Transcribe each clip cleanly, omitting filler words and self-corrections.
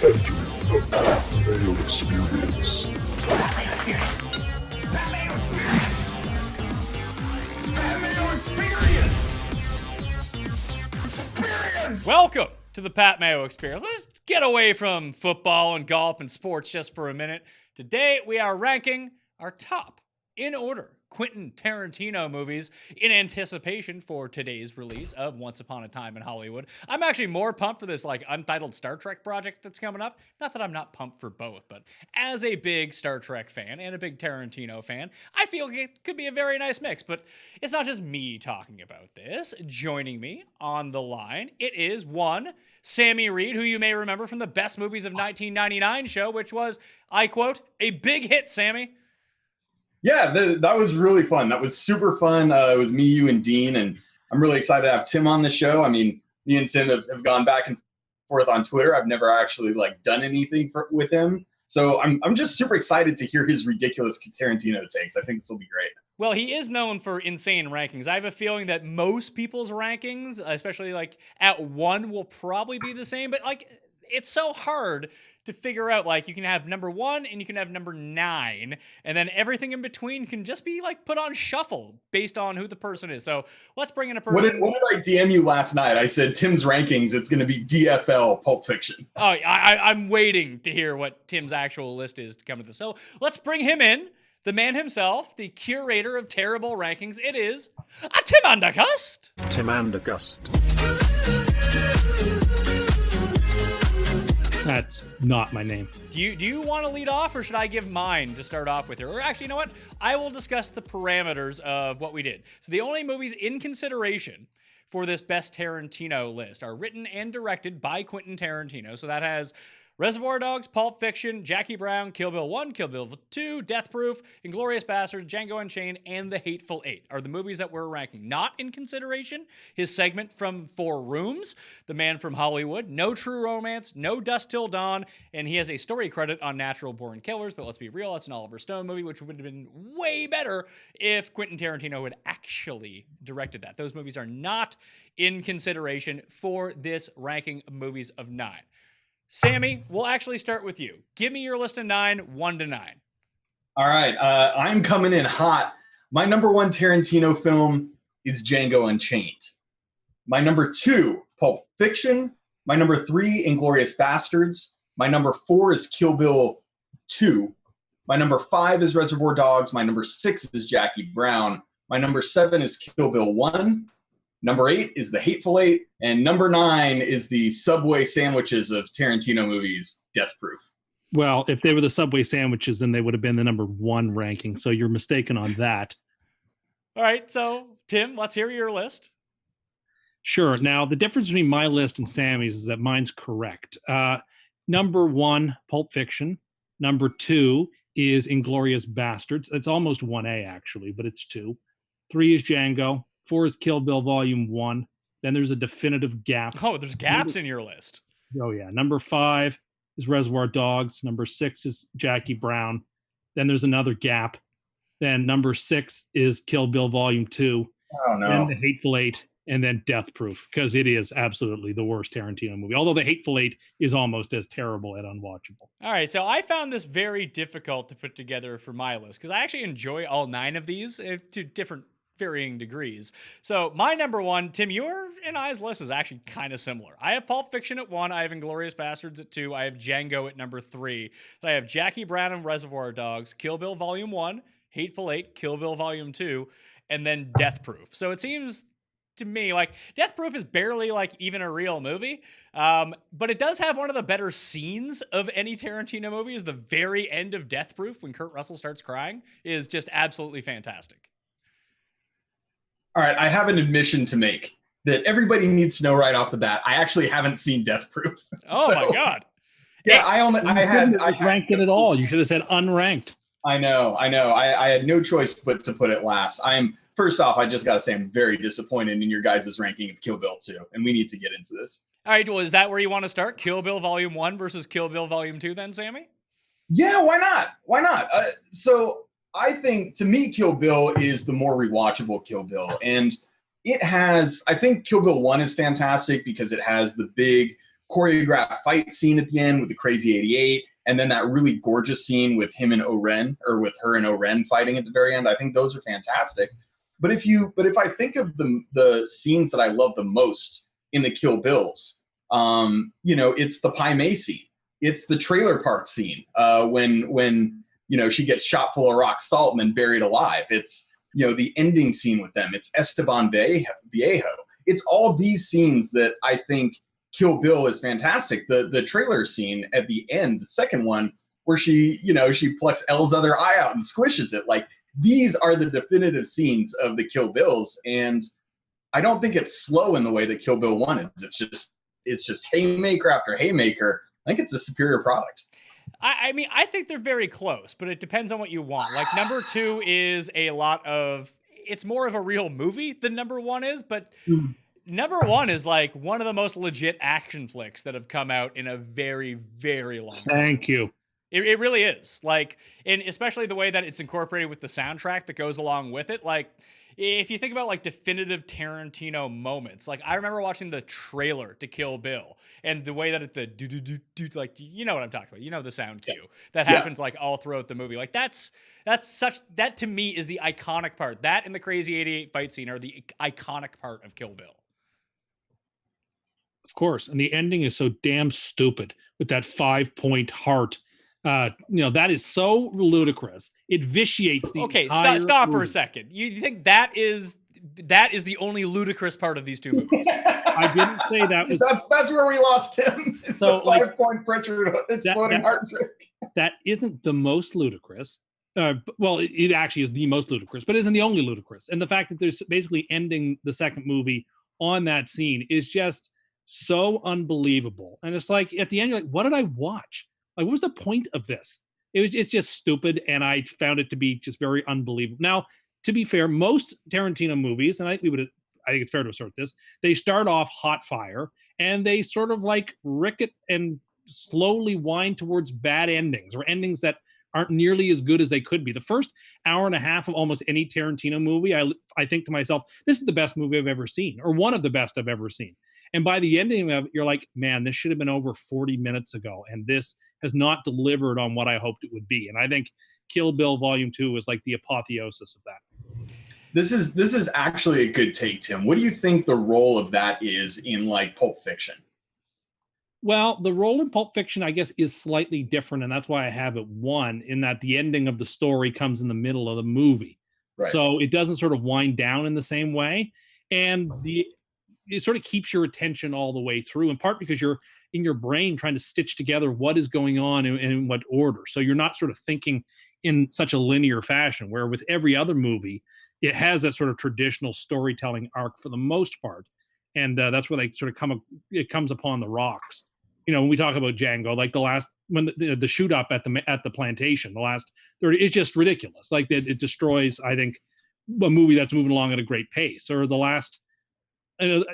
Entering the Mayo Experience. Mayo Experience. Mayo Experience. Mayo Experience. Experience. Welcome to the Pat Mayo Experience. Let's get away from football and golf and sports just for a minute. Today we are ranking our top, in order, Quentin Tarantino movies in anticipation for today's release of Once Upon a Time in Hollywood. I'm actually more pumped for this Untitled Star Trek project that's coming up. Not that I'm not pumped for both, but as a big Star Trek fan and a big Tarantino fan, I feel it could be a very nice mix. But it's not just me talking about this. Joining me on the line, it is one, Sammy Reid, who you may remember from the Best Movies of 1999 show, which was, I quote, a big hit, Sammy. Yeah, that was really fun. That was super fun. It was me, you, and Dean, and I'm really excited to have Tim on the show. I mean, me and Tim have gone back and forth on Twitter. I've never actually done anything with him, so I'm just super excited to hear his ridiculous Tarantino takes. I think this will be great. Well, he is known for insane rankings. I have a feeling that most people's rankings, especially at one, will probably be the same, but it's so hard to figure out. You can have number 1 and you can have number 9, and then everything in between can just be put on shuffle based on who the person is. So let's bring in a person. What did I DM you last night? I said Tim's rankings, it's going to be DFL Pulp Fiction. Oh, I'm waiting to hear what Tim's actual list is to come to this. So let's bring him in. The man himself, the curator of terrible rankings. It is Tim Undergust. Tim Undergust. That's not my name. Do you want to lead off, or should I give mine to start off with here? Or actually, you know what? I will discuss the parameters of what we did. So the only movies in consideration for this Best Tarantino list are written and directed by Quentin Tarantino. So that has Reservoir Dogs, Pulp Fiction, Jackie Brown, Kill Bill 1, Kill Bill 2, Death Proof, Inglorious Basterds, Django Unchained, and The Hateful Eight are the movies that we're ranking. Not in consideration his segment from 4 Rooms, The Man from Hollywood, No True Romance, No Dust Till Dawn, and he has a story credit on Natural Born Killers, but let's be real, that's an Oliver Stone movie, which would have been way better if Quentin Tarantino had actually directed that. Those movies are not in consideration for this ranking of movies of 9. Sammy, we'll actually start with you. Give me your list of 9, 1 to 9. All right, I'm coming in hot. My number 1 Tarantino film is Django Unchained. My number 2, Pulp Fiction. My number 3, Inglorious Basterds. My number 4 is Kill Bill 2. My number 5 is Reservoir Dogs. My number 6 is Jackie Brown. My number 7 is Kill Bill 1. Number 8 is The Hateful Eight, and number 9 is the Subway sandwiches of Tarantino movies, Death Proof. Well, if they were the Subway sandwiches, then they would have been the number 1 ranking, so you're mistaken on that. All right, so Tim, let's hear your list. Sure. Now, the difference between my list and Sammy's is that mine's correct. Number 1, Pulp Fiction. Number 2 is Inglorious Basterds. It's almost 1A, actually, but it's 2. 3 is Django. 4 is Kill Bill Volume 1. Then there's a definitive gap. Oh, there's gaps in your list. Oh, yeah. Number 5 is Reservoir Dogs. Number 6 is Jackie Brown. Then there's another gap. Then number 6 is Kill Bill Volume 2. Oh, no. Then The Hateful Eight. And then Death Proof, because it is absolutely the worst Tarantino movie. Although The Hateful Eight is almost as terrible and unwatchable. All right, so I found this very difficult to put together for my list, because I actually enjoy all 9 of these to different varying degrees. So my number 1, Tim, your and I's list is actually kind of similar. I have Pulp Fiction at 1. I have Inglorious Basterds at 2. I have Django at number 3. Then I have Jackie Brown and Reservoir Dogs, Kill Bill Volume 1, Hateful Eight, Kill Bill Volume 2, and then Death Proof. So it seems to me Death Proof is barely even a real movie, but it does have one of the better scenes of any Tarantino movie. Is the very end of Death Proof when Kurt Russell starts crying is just absolutely fantastic. All right, I have an admission to make that everybody needs to know right off the bat. I actually haven't seen Death Proof. Oh my God. Yeah, I had ranked it at all. You should have said unranked. I know. I had no choice but to put it last. First off, I just got to say I'm very disappointed in your guys' ranking of Kill Bill 2, and we need to get into this. All right, well, is that where you want to start? Kill Bill Volume 1 versus Kill Bill Volume 2 then, Sammy? Yeah, why not? So I think, to me, Kill Bill is the more rewatchable Kill Bill. And it has, I think Kill Bill 1 is fantastic because it has the big choreographed fight scene at the end with the Crazy 88, and then that really gorgeous scene with him and Oren, or with her and Oren fighting at the very end. I think those are fantastic. But if I think of the scenes that I love the most in the Kill Bills, it's the Pai Mei scene. It's the trailer park scene when she gets shot full of rock salt and then buried alive. It's the ending scene with them. It's Esteban Viejo. It's all these scenes that I think Kill Bill is fantastic. The trailer scene at the end, the second one, where she plucks Elle's other eye out and squishes it. Like, these are the definitive scenes of the Kill Bills, and I don't think it's slow in the way that Kill Bill 1 is. It's just haymaker after haymaker. I think it's a superior product. I mean, I think they're very close, but it depends on what you want. Like, number 2 is it's more of a real movie than number 1 is, but number 1 is like one of the most legit action flicks that have come out in a very, very long time. Thank you. It really is. Like, and especially the way that it's incorporated with the soundtrack that goes along with it. Like, if you think about like definitive Tarantino moments, like I remember watching the trailer to Kill Bill and the way that it's the do like, you know what I'm talking about. You know the sound cue that happens like all throughout the movie. Like that to me is the iconic part. That and the Crazy 88 fight scene are the iconic part of Kill Bill. Of course, and the ending is so damn stupid with that 5-point heart. That is so ludicrous. It vitiates the stop movie. For a second. You think that is the only ludicrous part of these two movies? I didn't say that was. That's where we lost him. It's the 5-point Pritchard exploding heart trick. That isn't the most ludicrous. It actually is the most ludicrous, but isn't the only ludicrous. And the fact that there's basically ending the second movie on that scene is just so unbelievable. And it's like at the end, you're like, what did I watch? Like, what was the point of this? It's just stupid, and I found it to be just very unbelievable. Now, to be fair, most Tarantino movies, and I think it's fair to assert this, they start off hot fire, and they sort of like ricket and slowly wind towards bad endings, or endings that aren't nearly as good as they could be. The first hour and a half of almost any Tarantino movie, I think to myself, this is the best movie I've ever seen, or one of the best I've ever seen. And by the ending of it, you're like, man, this should have been over 40 minutes ago, and this has not delivered on what I hoped it would be. And I think Kill Bill Volume 2 was like the apotheosis of that. This is actually a good take, Tim. What do you think the role of that is in like Pulp Fiction? Well, the role in Pulp Fiction, I guess, is slightly different, and that's why I have it 1, in that the ending of the story comes in the middle of the movie. Right. So it doesn't sort of wind down in the same way. And it sort of keeps your attention all the way through, in part because you're in your brain trying to stitch together what is going on and in what order. So you're not sort of thinking in such a linear fashion, where with every other movie, it has that sort of traditional storytelling arc for the most part. And that's where they sort of it comes upon the rocks. When we talk about Django, like when the shoot up at the plantation, the last 30 is just ridiculous. Like it destroys, I think, a movie that's moving along at a great pace, or the last, or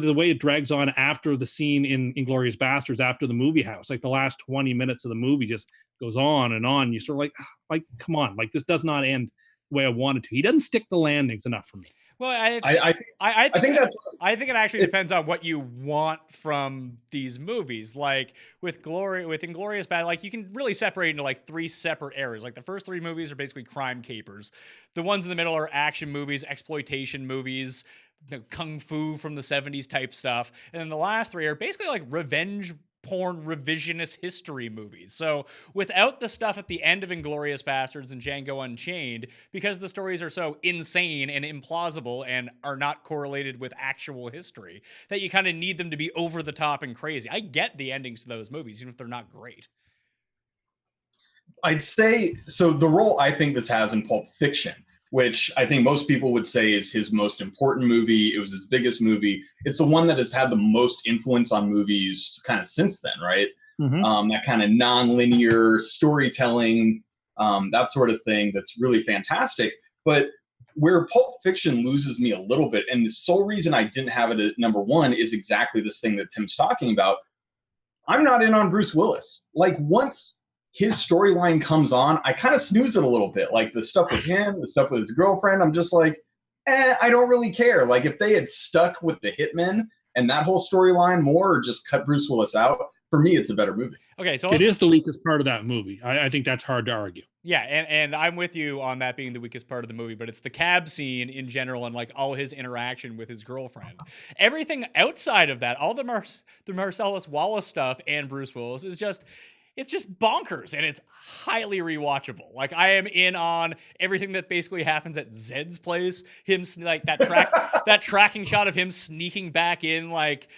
the way it drags on after the scene in Inglorious Basterds, after the movie house, like the last 20 minutes of the movie just goes on and on. You sort of like, come on, like this does not end the way I wanted to. He doesn't stick the landings enough for me. Well, I think it actually depends on what you want from these movies. Like with Inglorious Basterds, like you can really separate into like 3 separate eras. Like the first 3 movies are basically crime capers. The ones in the middle are action movies, exploitation movies, kung fu from the 70s type stuff. And then the last 3 are basically like revenge porn revisionist history movies. So without the stuff at the end of Inglorious Basterds and Django Unchained, because the stories are so insane and implausible and are not correlated with actual history, that you kind of need them to be over the top and crazy. I get the endings to those movies, even if they're not great. I'd say, so the role I think this has in Pulp Fiction, which I think most people would say is his most important movie. It was his biggest movie. It's the one that has had the most influence on movies kind of since then, right? Mm-hmm. That kind of non-linear storytelling, that sort of thing that's really fantastic. But where Pulp Fiction loses me a little bit, and the sole reason I didn't have it at number 1 is exactly this thing that Tim's talking about. I'm not in on Bruce Willis. Like, once his storyline comes on, I kind of snooze it a little bit. Like the stuff with him, the stuff with his girlfriend, I'm just like, I don't really care. Like if they had stuck with the hitmen and that whole storyline more, or just cut Bruce Willis out, for me, it's a better movie. Okay, so It is the weakest part of that movie. I think that's hard to argue. yeah, and I'm with you on that being the weakest part of the movie, but it's the cab scene in general and like all his interaction with his girlfriend. Everything outside of that, all the Marcellus Wallace stuff and Bruce Willis is just, it's just bonkers, and it's highly rewatchable. Like, I am in on everything that basically happens at Zed's place. Him like that tracking shot of him sneaking back in, like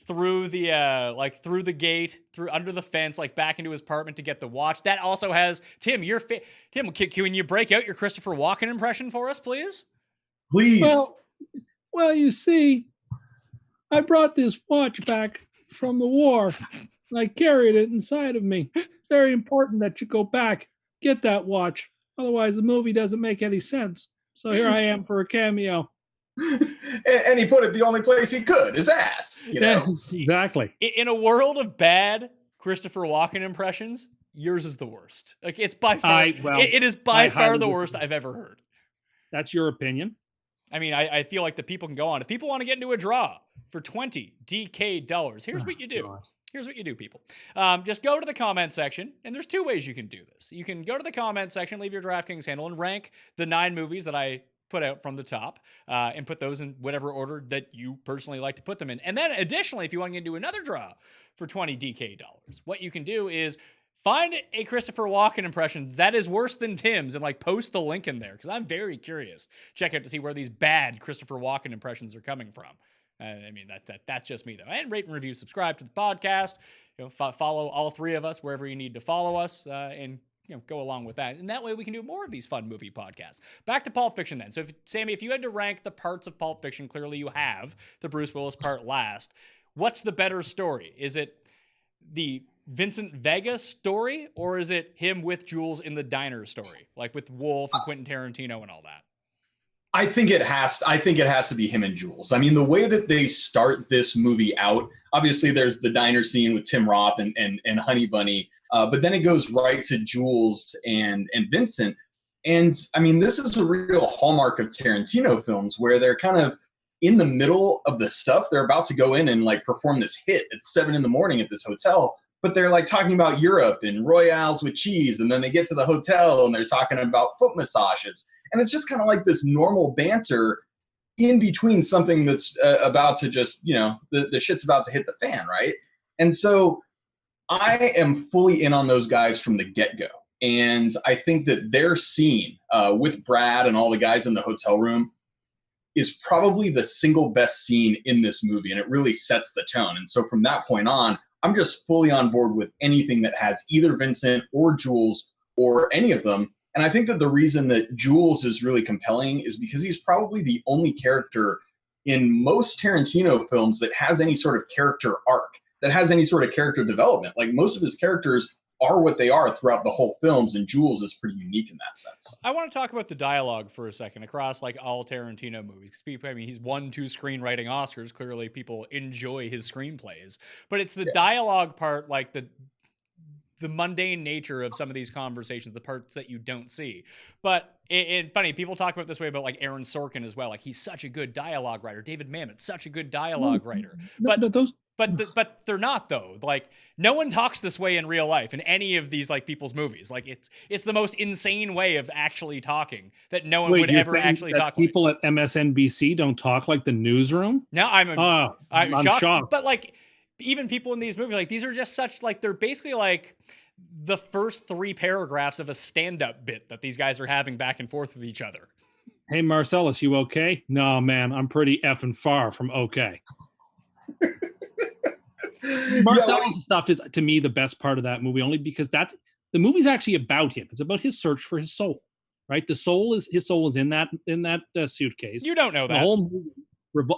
through the gate, through under the fence, like back into his apartment to get the watch. That also has Tim. Tim, can you break out your Christopher Walken impression for us, please? Please. Well, you see, I brought this watch back from the war. I carried it inside of me. It's very important that you go back, get that watch. Otherwise, the movie doesn't make any sense. So here I am for a cameo. And he put it the only place he could, his ass. You know? Yeah, exactly. In a world of bad Christopher Walken impressions, yours is the worst. Like, it's by far, it is by far the worst I've ever heard. That's your opinion. I mean, I feel like the people can go on. If people want to get into a draw for $20 DK, here's what you do. God. Here's what you do, people. Just go to the comment section, and there's two ways you can do this. You can go to the comment section, leave your DraftKings handle, and rank the 9 movies that I put out from the top, and put those in whatever order that you personally like to put them in. And then additionally, if you want to get into another draw for $20 DK, what you can do is find a Christopher Walken impression that is worse than Tim's and like post the link in there, because I'm very curious. Check out to see where these bad Christopher Walken impressions are coming from. I mean, that's just me, though. And rate and review, subscribe to the podcast. Follow all 3 of us wherever you need to follow us, and go along with that. And that way we can do more of these fun movie podcasts. Back to Pulp Fiction then. So, Sammy, if you had to rank the parts of Pulp Fiction, clearly you have the Bruce Willis part last. What's the better story? Is it the Vincent Vega story, or is it him with Jules in the diner story, like with Wolf and Quentin Tarantino and all that? I think it has to be him and Jules. I mean, the way that they start this movie out, obviously there's the diner scene with Tim Roth and Honey Bunny, but then it goes right to Jules and Vincent. And I mean, this is a real hallmark of Tarantino films, where they're kind of in the middle of the stuff. They're about to go in and like perform this hit at 7 a.m. at this hotel, but they're like talking about Europe and royales with cheese. And then they get to the hotel and they're talking about foot massages. And it's just kind of like this normal banter in between something that's about to just, the shit's about to hit the fan, right? And so I am fully in on those guys from the get-go. And I think that their scene with Brad and all the guys in the hotel room is probably the single best scene in this movie. And it really sets the tone. And so from that point on, I'm just fully on board with anything that has either Vincent or Jules or any of them. And I think that the reason that Jules is really compelling is because he's probably the only character in most Tarantino films that has any sort of character arc, that has any sort of character development. Like, most of his characters are what they are throughout the whole films, and Jules is pretty unique in that sense. I want to talk about the dialogue for a second across like all Tarantino movies. I mean, he's won 2 screenwriting Oscars. Clearly, people enjoy his screenplays, but it's the dialogue part, like the mundane nature of some of these conversations, the parts that you don't see. But and funny, people talk about this way about like Aaron Sorkin as well. Like, he's such a good dialogue writer. David Mamet, such a good dialogue writer. But they're not, though. Like, no one talks this way in real life in any of these like people's movies. Like, it's the most insane way of actually talking that no one would ever actually talk. People like. at MSNBC don't talk like the newsroom. No, I'm shocked. But like, even people in these movies, like, these are just such, like, they're basically like the first 3 paragraphs of a stand-up bit that these guys are having back and forth with each other. Hey, Marcellus, you okay? No, man, I'm pretty effing far from okay. Marcellus' stuff is, to me, the best part of that movie, only because the movie's actually about him. It's about his search for his soul, right? His soul is in that suitcase. You don't know that. The whole movie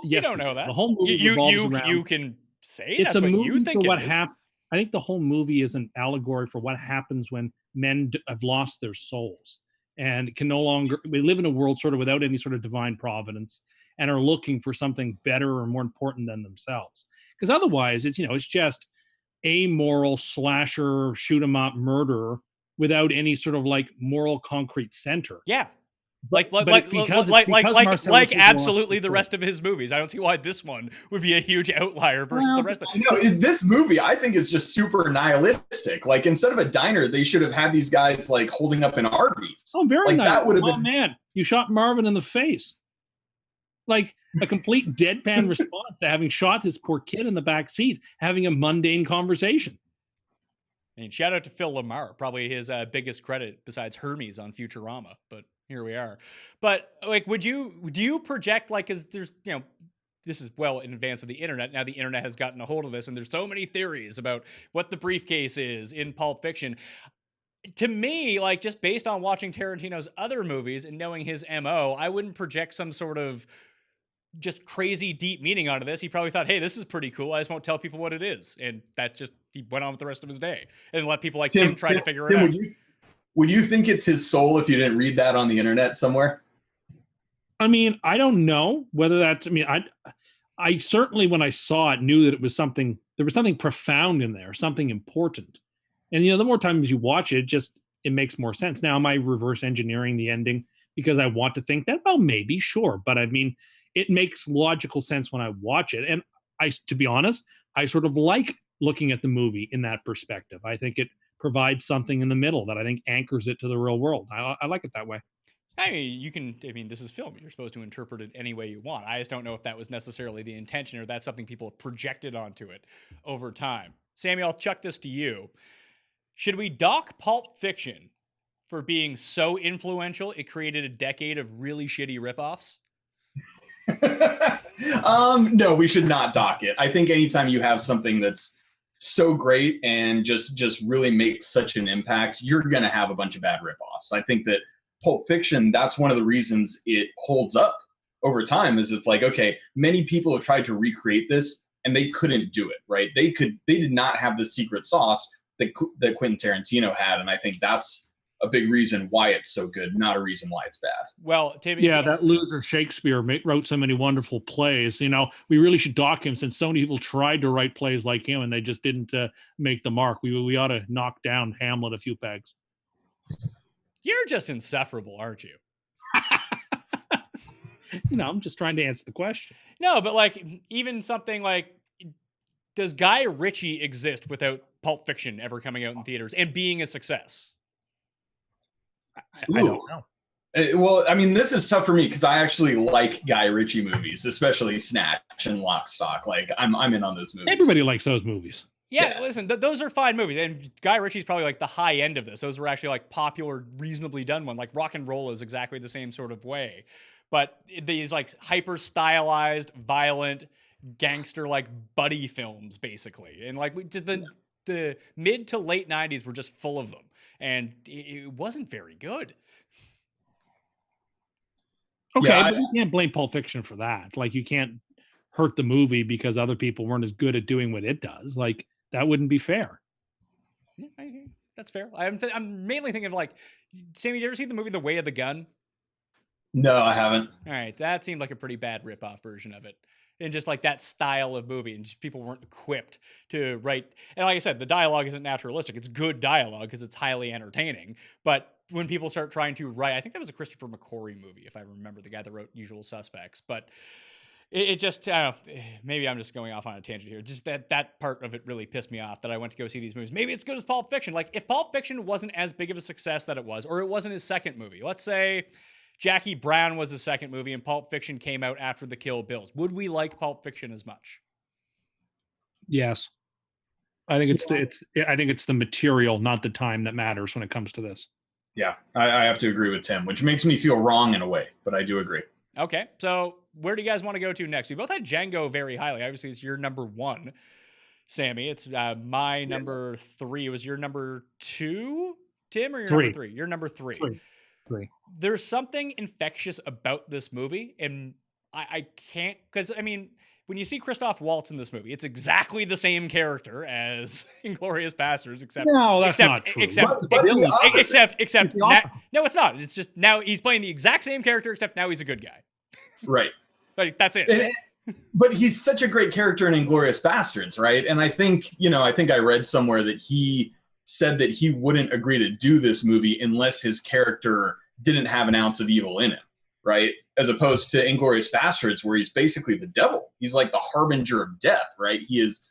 you don't know that. The whole movie revolves around. You can say it's that's a what you think it is. I think the whole movie is an allegory for what happens when men have lost their souls and can no longer. We live in a world sort of without any sort of divine providence and are looking for something better or more important than themselves. Because otherwise, it's just amoral slasher, shoot 'em up murderer without any sort of like moral concrete center. Yeah. Like because Marcellus was absolutely lost the rest of his movies. I don't see why this one would be a huge outlier versus the rest of them. No, this movie I think is just super nihilistic. Like instead of a diner, they should have had these guys like holding up an Arby's. Oh, very like nice. That would have oh, been. Man, you shot Marvin in the face. Like a complete deadpan response to having shot this poor kid in the back seat, having a mundane conversation. And shout out to Phil Lamar, probably his biggest credit besides Hermes on Futurama. But here we are. But like, do you project like, because there's, this is well in advance of the internet. Now the internet has gotten a hold of this, and there's so many theories about what the briefcase is in Pulp Fiction. To me, like just based on watching Tarantino's other movies and knowing his MO, I wouldn't project some sort of just crazy deep meaning onto this. He probably thought, hey, this is pretty cool. I just won't tell people what it is. And he went on with the rest of his day and let people like Tim try to figure it out. Would you think it's his soul if you didn't read that on the internet somewhere? I mean, I don't know whether that's, I certainly, when I saw it, knew that it was something, there was something profound in there, something important. And, the more times you watch it, it makes more sense. Now, am I reverse engineering the ending because I want to think that? Well, maybe, sure. But I mean, it makes logical sense when I watch it. And to be honest, I sort of like looking at the movie in that perspective. I think it provides something in the middle that I think anchors it to the real world. I like it that way. I mean, this is film. You're supposed to interpret it any way you want. I just don't know if that was necessarily the intention or that's something people projected onto it over time. Sammy, I'll chuck this to you. Should we dock Pulp Fiction for being so influential it created a decade of really shitty ripoffs? No, we should not dock it. I think anytime you have something that's so great and just really makes such an impact, you're going to have a bunch of bad ripoffs. I think that Pulp Fiction, that's one of the reasons it holds up over time, is it's like, okay, many people have tried to recreate this and they couldn't do it, right? They did not have the secret sauce that Quentin Tarantino had. And I think that's a big reason why it's so good, not a reason why it's bad. Well, Timmy, that loser Shakespeare wrote so many wonderful plays. We really should dock him since so many people tried to write plays like him and they just didn't make the mark. We ought to knock down Hamlet a few pegs. You're just insufferable, aren't you? I'm just trying to answer the question. No, but like even something like, does Guy Ritchie exist without Pulp Fiction ever coming out in theaters and being a success? I don't know. Well, I mean, this is tough for me because I actually like Guy Ritchie movies, especially Snatch and Lock, Stock. Like, I'm in on those movies. Everybody likes those movies. Yeah, listen, those are fine movies. And Guy Ritchie's probably like the high end of this. Those were actually like popular, reasonably done one. Like Rock and Roll is exactly the same sort of way. But these like hyper stylized, violent, gangster like buddy films, basically. And like the mid to late 90s were just full of them. And it wasn't very good. Okay, but you can't blame Pulp Fiction for that. Like, you can't hurt the movie because other people weren't as good at doing what it does. Like, that wouldn't be fair. Yeah, that's fair. I'm mainly thinking of like, Sammy, did you ever see the movie The Way of the Gun? No, I haven't. All right, that seemed like a pretty bad ripoff version of it. And just like that style of movie, and just people weren't equipped to write. And like I said, the dialogue isn't naturalistic. It's good dialogue because it's highly entertaining. But when people start trying to write, I think that was a Christopher McQuarrie movie, if I remember, the guy that wrote Usual Suspects. But it just, I don't know, maybe I'm just going off on a tangent here. Just that part of it really pissed me off, that I went to go see these movies. Maybe it's good as Pulp Fiction. Like, if Pulp Fiction wasn't as big of a success that it was, or it wasn't his second movie, let's say Jackie Brown was his second movie and Pulp Fiction came out after the Kill Bills, would we like Pulp Fiction as much? Yes. I think it's the material, not the time, that matters when it comes to this. Yeah, I have to agree with Tim, which makes me feel wrong in a way, but I do agree. Okay, so where do you guys want to go to next? We both had Django very highly. Obviously, it's your number one, Sammy. It's my number three. Was your number two, Tim, or your number three? Your number three. Three. There's something infectious about this movie, and I can't, because I mean, when you see Christoph Waltz in this movie, it's exactly the same character as Inglorious Basterds, except no, that's not true. Except no, it's not. It's just now he's playing the exact same character, except now he's a good guy. Right. Like, that's it. But he's such a great character in Inglorious Basterds, right? And I think I read somewhere that he said that he wouldn't agree to do this movie unless his character didn't have an ounce of evil in him, right? As opposed to Inglorious Basterds, where he's basically the devil. He's like the harbinger of death, right? He is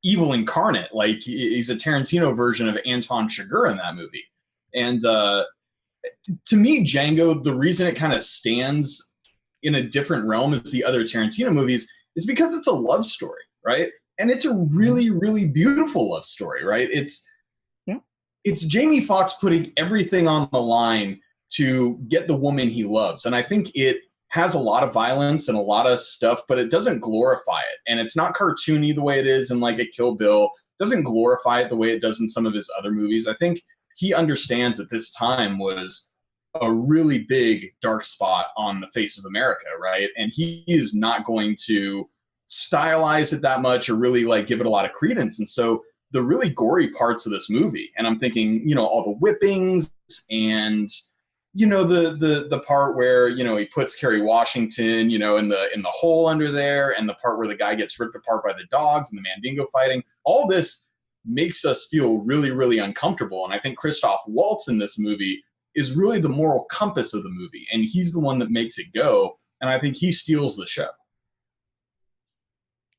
evil incarnate. Like he's a Tarantino version of Anton Chigurh in that movie. And to me, Django, the reason it kind of stands in a different realm as the other Tarantino movies is because it's a love story, right? And it's a really, really beautiful love story, right? It's Jamie Foxx putting everything on the line to get the woman he loves. And I think it has a lot of violence and a lot of stuff, but it doesn't glorify it. And it's not cartoony the way it is in like a Kill Bill. It doesn't glorify it the way it does in some of his other movies. I think he understands that this time was a really big dark spot on the face of America, right? And he is not going to stylize it that much or really like give it a lot of credence. And so the really gory parts of this movie, and I'm thinking, you know, all the whippings and, you know, the part where, you know, he puts Kerry Washington, you know, in the hole under there, and the part where the guy gets ripped apart by the dogs and the Mandingo fighting, all this makes us feel really, really uncomfortable. And I think Christoph Waltz in this movie is really the moral compass of the movie, and he's the one that makes it go. And I think he steals the show.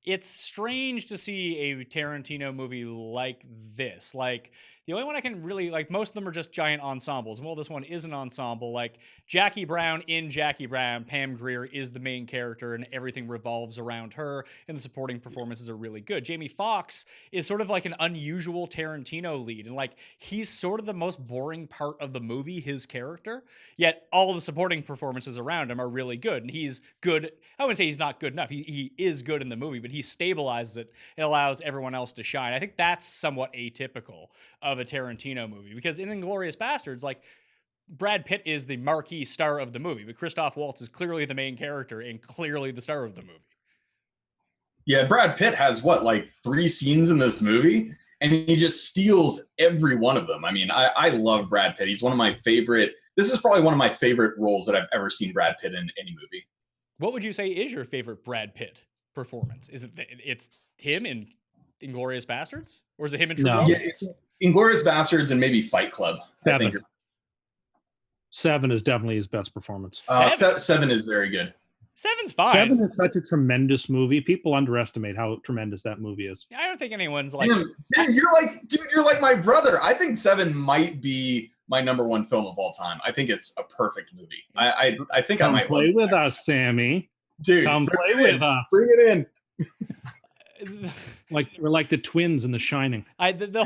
It's strange to see a Tarantino movie like this. Like, the only one I can really, like, most of them are just giant ensembles. Well, this one is an ensemble. Like, Jackie Brown in Jackie Brown, Pam Grier is the main character, and everything revolves around her, and the supporting performances are really good. Jamie Foxx is sort of like an unusual Tarantino lead, and, like, he's sort of the most boring part of the movie, his character, yet all of the supporting performances around him are really good, and he's good. I wouldn't say he's not good enough. He is good in the movie, but he stabilizes it and allows everyone else to shine. I think that's somewhat atypical of a Tarantino movie, because in Inglorious Basterds, like, Brad Pitt is the marquee star of the movie, but Christoph Waltz is clearly the main character and clearly the star of the movie. Yeah, Brad Pitt has what, like 3 scenes in this movie, and he just steals every one of them. I mean, I love Brad Pitt. He's one of my favorite. This is probably one of my favorite roles that I've ever seen Brad Pitt in any movie. What would you say is your favorite Brad Pitt performance? Is it's him in Inglorious Basterds, or is it him in True Romance? Yeah, it's Inglorious Basterds and maybe Fight Club. I think 7 is definitely his best performance. 7 is very good. 7's fine. 7 is such a tremendous movie. People underestimate how tremendous that movie is. I don't think anyone's like, Tim, you're like my brother. I think 7 might be my number 1 film of all time. I think it's a perfect movie. I think I might play with us, Sammy. Dude, come play with us. Bring it in. Like we're like the twins in The Shining. The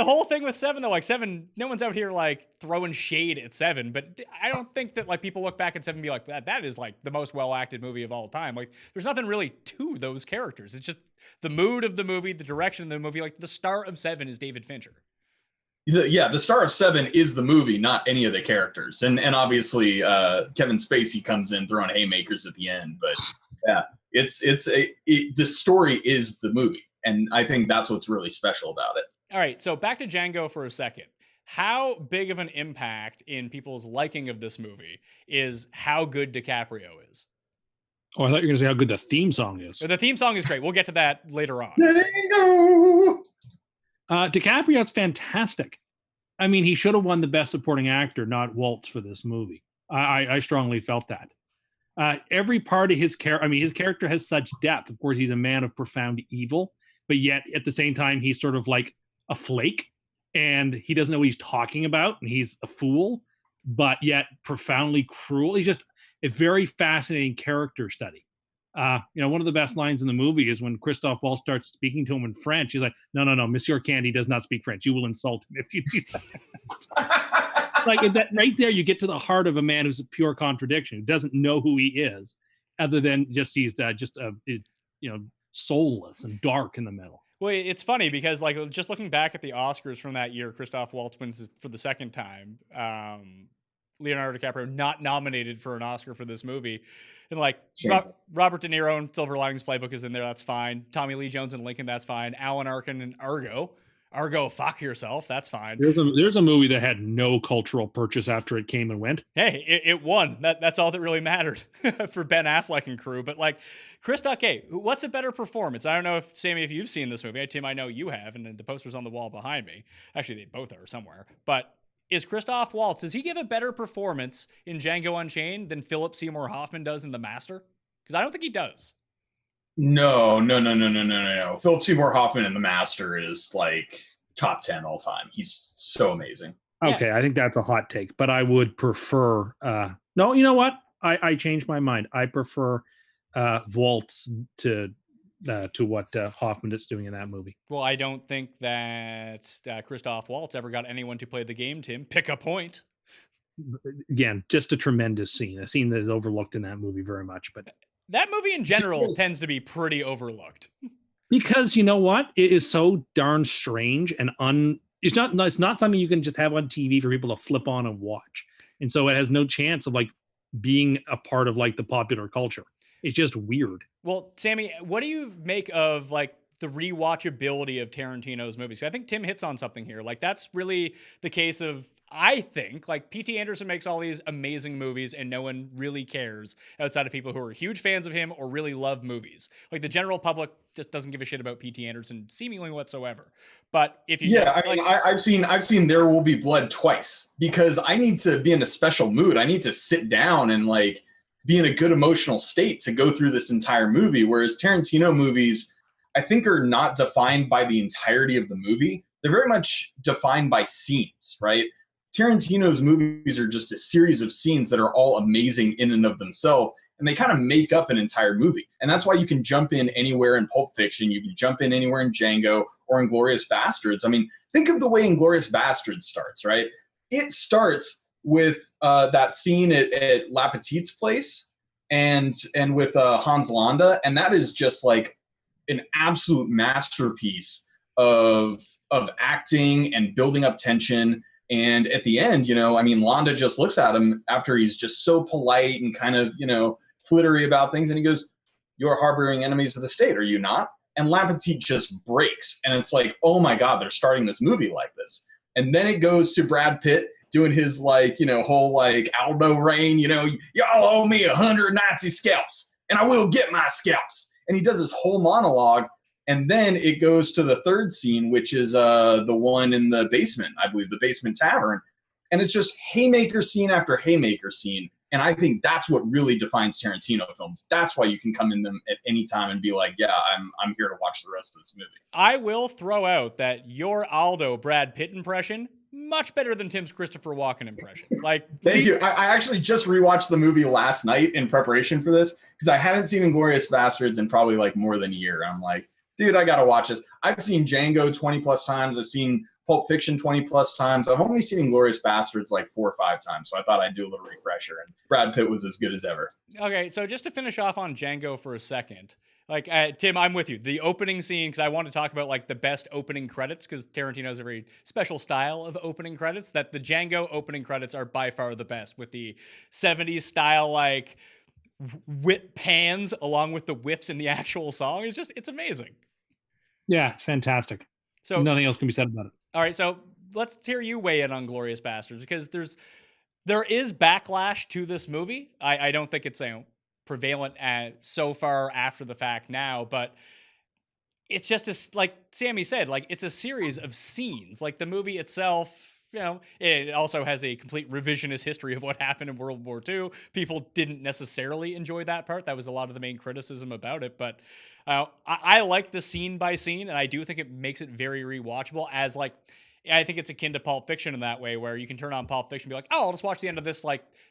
whole thing with 7 though, like 7, no one's out here like throwing shade at 7, but I don't think that like people look back at 7 and be like, that is like the most well acted movie of all time. Like, there's nothing really to those characters. It's just the mood of the movie, the direction of the movie. Like, the star of 7 is David Fincher. The star of 7 is the movie, not any of the characters. And obviously Kevin Spacey comes in throwing haymakers at the end, but yeah. The story is the movie, and I think that's what's really special about it. All right, so back to Django for a second. How big of an impact in people's liking of this movie is how good DiCaprio is? Oh, I thought you were going to say how good the theme song is. The theme song is great. We'll get to that later on. Django! DiCaprio's fantastic. I mean, he should have won the Best Supporting Actor, not Waltz, for this movie. I strongly felt that. Every part of his character, I mean, his character has such depth. Of course, he's a man of profound evil, but yet at the same time, he's sort of like a flake, and he doesn't know what he's talking about, and he's a fool, but yet profoundly cruel. He's just a very fascinating character study. One of the best lines in the movie is when Christoph Waltz starts speaking to him in French. He's like, no, Monsieur Candy does not speak French. You will insult him if you do that. Like that right there, you get to the heart of a man who's a pure contradiction, who doesn't know who he is, other than he's soulless and dark in the middle. Well, it's funny because like just looking back at the Oscars from that year, Christoph Waltz wins for the second time. Leonardo DiCaprio not nominated for an Oscar for this movie, and like Robert De Niro in Silver Linings Playbook is in there. That's fine. Tommy Lee Jones in Lincoln. That's fine. Alan Arkin in Argo, fuck yourself. That's fine. There's a movie that had no cultural purchase after it came and went. Hey, it won. That's all that really mattered for Ben Affleck and crew. But like, Christoph, what's a better performance? I don't know if Sammy, if you've seen this movie. Tim, I know you have, and the poster's on the wall behind me. Actually, they both are somewhere. But is Christoph Waltz, does he give a better performance in Django Unchained than Philip Seymour Hoffman does in The Master? Because I don't think he does. No. Philip Seymour Hoffman in The Master is like top 10 all time. He's so amazing. Okay, I think that's a hot take, but I would prefer. No, you know what? I changed my mind. I prefer Waltz to what Hoffman is doing in that movie. Well, I don't think that Christoph Waltz ever got anyone to play the game, Tim. Pick a point. Again, just a tremendous scene, a scene that is overlooked in that movie very much. But that movie in general tends to be pretty overlooked. Because you know what? It is so darn strange and it's not something you can just have on TV for people to flip on and watch. And so it has no chance of like being a part of like the popular culture. It's just weird. Well, Sammy, what do you make of like the rewatchability of Tarantino's movies? I think Tim hits on something here. Like that's really the case of, I think, like P.T. Anderson makes all these amazing movies and no one really cares outside of people who are huge fans of him or really love movies. Like the general public just doesn't give a shit about P.T. Anderson seemingly whatsoever. But if you I've seen There Will Be Blood twice because I need to be in a special mood. I need to sit down and like be in a good emotional state to go through this entire movie. Whereas Tarantino movies, I think, are not defined by the entirety of the movie. They're very much defined by scenes, right? Tarantino's movies are just a series of scenes that are all amazing in and of themselves, and they kind of make up an entire movie. And that's why you can jump in anywhere in Pulp Fiction, you can jump in anywhere in Django or Inglorious Basterds. I mean, think of the way Inglorious Basterds starts, right? It starts with that scene at La Petite's place and with Hans Landa, and that is just like an absolute masterpiece of acting and building up tension. And at the end, Landa just looks at him after he's just so polite and kind of, flittery about things. And he goes, "You're harboring enemies of the state, are you not?" And La Petite just breaks. And it's like, oh my God, they're starting this movie like this. And then it goes to Brad Pitt doing his whole Aldo Rain, y'all owe me 100 Nazi scalps and I will get my scalps. And he does this whole monologue. And then it goes to the third scene, which is the one in the basement, I believe, the basement tavern. And it's just haymaker scene after haymaker scene. And I think that's what really defines Tarantino films. That's why you can come in them at any time and be like, yeah, I'm here to watch the rest of this movie. I will throw out that your Aldo Brad Pitt impression, much better than Tim's Christopher Walken impression. Thank you. I actually just rewatched the movie last night in preparation for this because I hadn't seen Inglorious Basterds in probably more than a year. I'm like, dude, I got to watch this. I've seen Django 20 plus times. I've seen Pulp Fiction 20 plus times. I've only seen Inglorious Basterds 4 or 5 times. So I thought I'd do a little refresher. And Brad Pitt was as good as ever. Okay, so just to finish off on Django for a second, Tim, I'm with you. The opening scene, because I want to talk about the best opening credits, because Tarantino has a very special style of opening credits, that the Django opening credits are by far the best, with the 70s style, whip pans along with the whips in the actual song. It's amazing. Yeah, it's fantastic. So nothing else can be said about it. All right, so let's hear you weigh in on Inglorious Basterds, because there is backlash to this movie. I don't think it's prevalent so far after the fact now, but it's just like Sammy said, it's a series of scenes. The movie itself, it also has a complete revisionist history of what happened in World War II. People didn't necessarily enjoy that part. That was a lot of the main criticism about it. But I like the scene by scene, and I do think it makes it very rewatchable. I think it's akin to Pulp Fiction in that way, where you can turn on Pulp Fiction and be like, oh, I'll just watch the end of this,